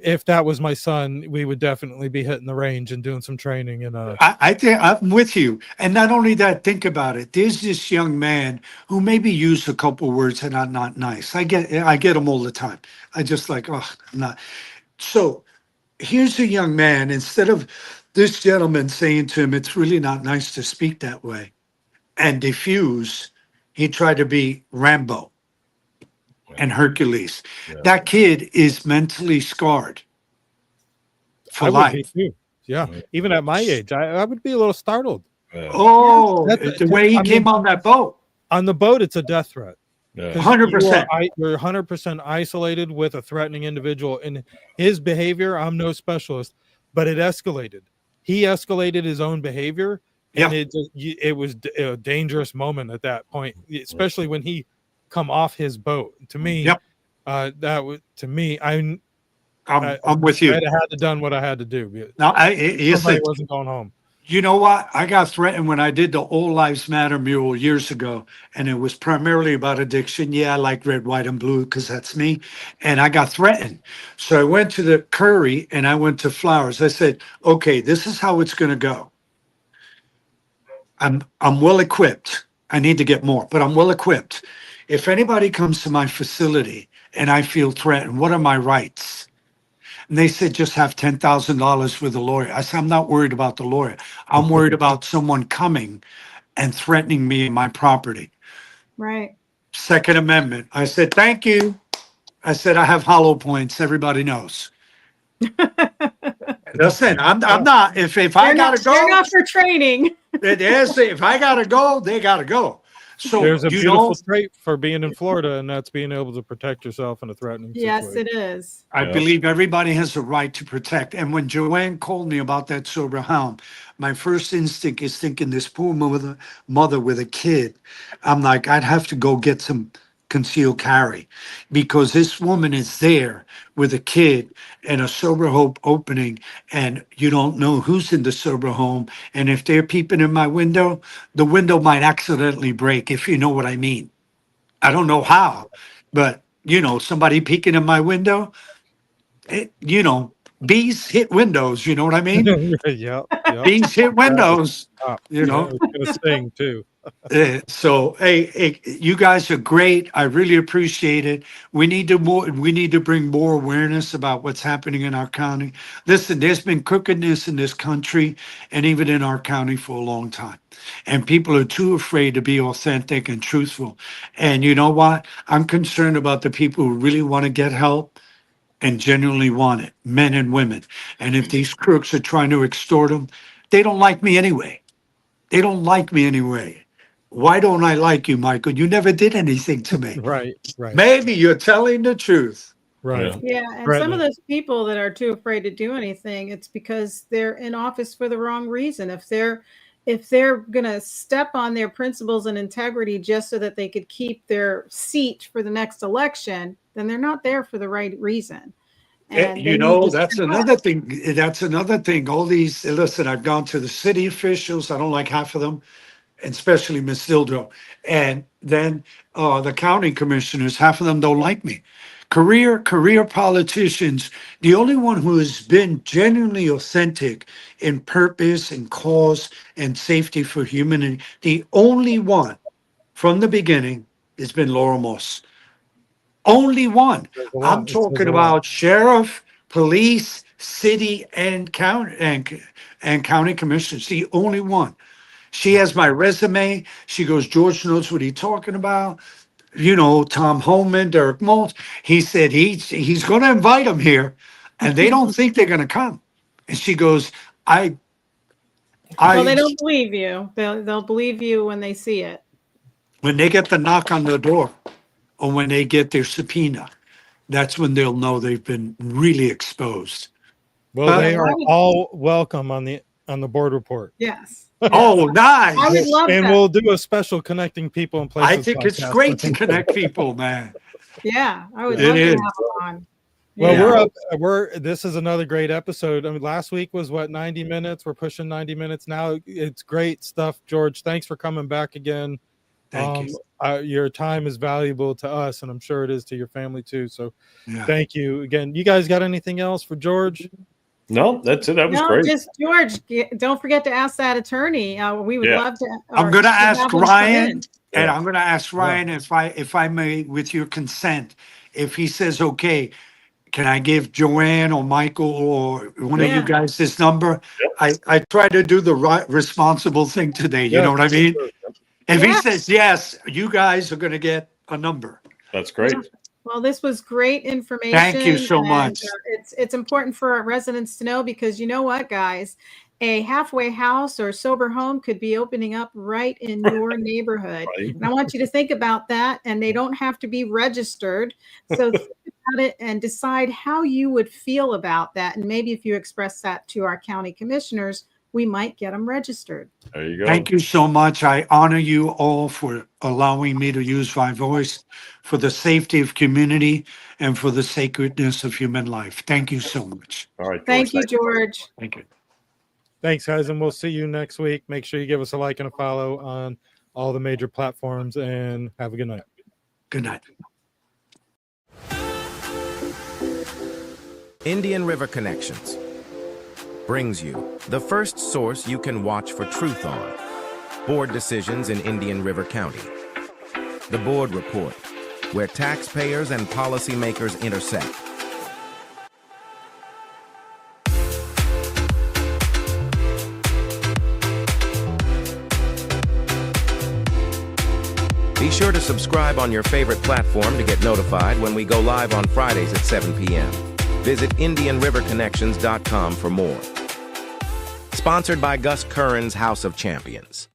if that was my son, we would definitely be hitting the range and doing some training. And I think I'm with you. And not only that, think about it. There's this young man who maybe used a couple words that are not nice. I get them all the time. I just like, oh, I'm not. So here's a young man, instead of this gentleman saying to him, it's really not nice to speak that way, and diffuse, he tried to be Rambo and Hercules. That kid is mentally scarred for I would life. be too. Yeah, even at my age, I would be a little startled. Oh, That's- the way he I mean, came on that boat. On the boat, it's a death threat. 100%. You're 100% isolated with a threatening individual, and his behavior, I'm no specialist, but it escalated. He escalated his own behavior, and it was a dangerous moment at that point, especially when he come off his boat. To me, that was I'm with you. I had to done what I had to do. Now, Somebody wasn't going home. You know what? I got threatened when I did the All Lives Matter mural years ago, and it was primarily about addiction. Yeah, I like red, white, and blue because that's me. And I got threatened. So I went to the Curry and I went to Flowers. I said, okay, this is how it's going to go. I'm well equipped. I need to get more, but I'm well equipped. If anybody comes to my facility and I feel threatened, what are my rights? And they said, just have $10,000 with a lawyer. I said, I'm not worried about the lawyer. I'm worried about someone coming and threatening me and my property. Right. Second Amendment. I said, thank you. I said, I have hollow points. Everybody knows. Listen, I'm not. If I gotta go, they're not for training. if I gotta go, they gotta go. So there's a beautiful trait for being in Florida, and that's being able to protect yourself in a threatening situation. Yes, it is. I believe everybody has a right to protect. And when Joanne called me about that sober hound, my first instinct is thinking this poor mother with a kid. I'm like, I'd have to go get some concealed carry, because this woman is there with a kid and a sober home opening, and you don't know who's in the sober home. And if they're peeping in my window, the window might accidentally break, if you know what I mean. I don't know how, but somebody peeking in my window, bees hit windows, you know what I mean? Yeah. Bees hit windows, It's gonna sting too. So, hey, you guys are great. I really appreciate it. We need to bring more awareness about what's happening in our county. Listen, there's been crookedness in this country and even in our county for a long time. And people are too afraid to be authentic and truthful. And you know what? I'm concerned about the people who really want to get help and genuinely want it, men and women. And if these crooks are trying to extort them, they don't like me anyway. They don't like me anyway. Why don't I like you, Michael? You never did anything to me. Right. Maybe you're telling the truth. Right. Yeah, and some Threatening. of those people that are too afraid to do anything, it's because they're in office for the wrong reason. If they're going to step on their principles and integrity just so that they could keep their seat for the next election, then they're not there for the right reason. And You they know, need to that's step up. another thing. That's another thing. All these, listen, I've gone to the city officials. I don't like half of them, and especially Miss Dildro. And then the county commissioners, half of them don't like me. Career politicians, the only one who has been genuinely authentic in purpose and cause and safety for humanity, the only one from the beginning has been Laura Moss. Only one. There's a lot. I'm It says talking a lot. about sheriff, police, city, and county and county commissioners. The only one. She has my resume. She goes, George knows what he's talking about. You know, Tom Holman, Derek Maltz. He said he's going to invite them here, and they don't think they're going to come. And she goes, Well, they don't believe you. They'll believe you when they see it. when they get the knock on the door, or when they get their subpoena, that's when they'll know they've been really exposed. Well, they I are would- all welcome on the board report. Yes. Oh, nice. I would love And that. we'll do a special connecting people in places. I think it's podcast. great to connect people, man. Yeah, I would It love to have is. them on. Well, Yeah. this is another great episode. I mean, last week was what, 90 minutes? We're pushing 90 minutes now. It's great stuff, George. Thanks for coming back again. Thank you. Your time is valuable to us, and I'm sure it is to your family too. So Yeah. thank you again. You guys got anything else for George? No, that's it. That was No, great. just George, don't forget to ask that attorney. We would Yeah. love to. I'm or going to to ask have him come Ryan, in. and I'm going to ask Ryan if I may, with your consent, if he says okay, can I give Joanne or Michael or one of Yeah. you guys this number? I try to do the right responsible thing today. You know what I mean? If he Yeah. says yes, you guys are going to get a number. That's great. Well, this was great information. Thank you so and, much. It's important for our residents to know, because you know what, guys, a halfway house or sober home could be opening up right in your neighborhood. Right. And I want you to think about that. And they don't have to be registered. So think about it and decide how you would feel about that. And maybe if you express that to our county commissioners, we might get them registered. There you go. Thank you so much. I honor you all for allowing me to use my voice for the safety of community and for the sacredness of human life. Thank you so much. All right. Thank George, you, George. Thank you. Thanks, guys, and we'll see you next week. Make sure you give us a like and a follow on all the major platforms, and have a good night. Good night. Indian River Connections brings you the first source you can watch for truth on board decisions in Indian River County. The Board Report, where taxpayers and policymakers intersect. Be sure to subscribe on your favorite platform to get notified when we go live on Fridays at 7 p.m. Visit IndianRiverConnections.com for more. Sponsored by Gus Curran's House of Champions.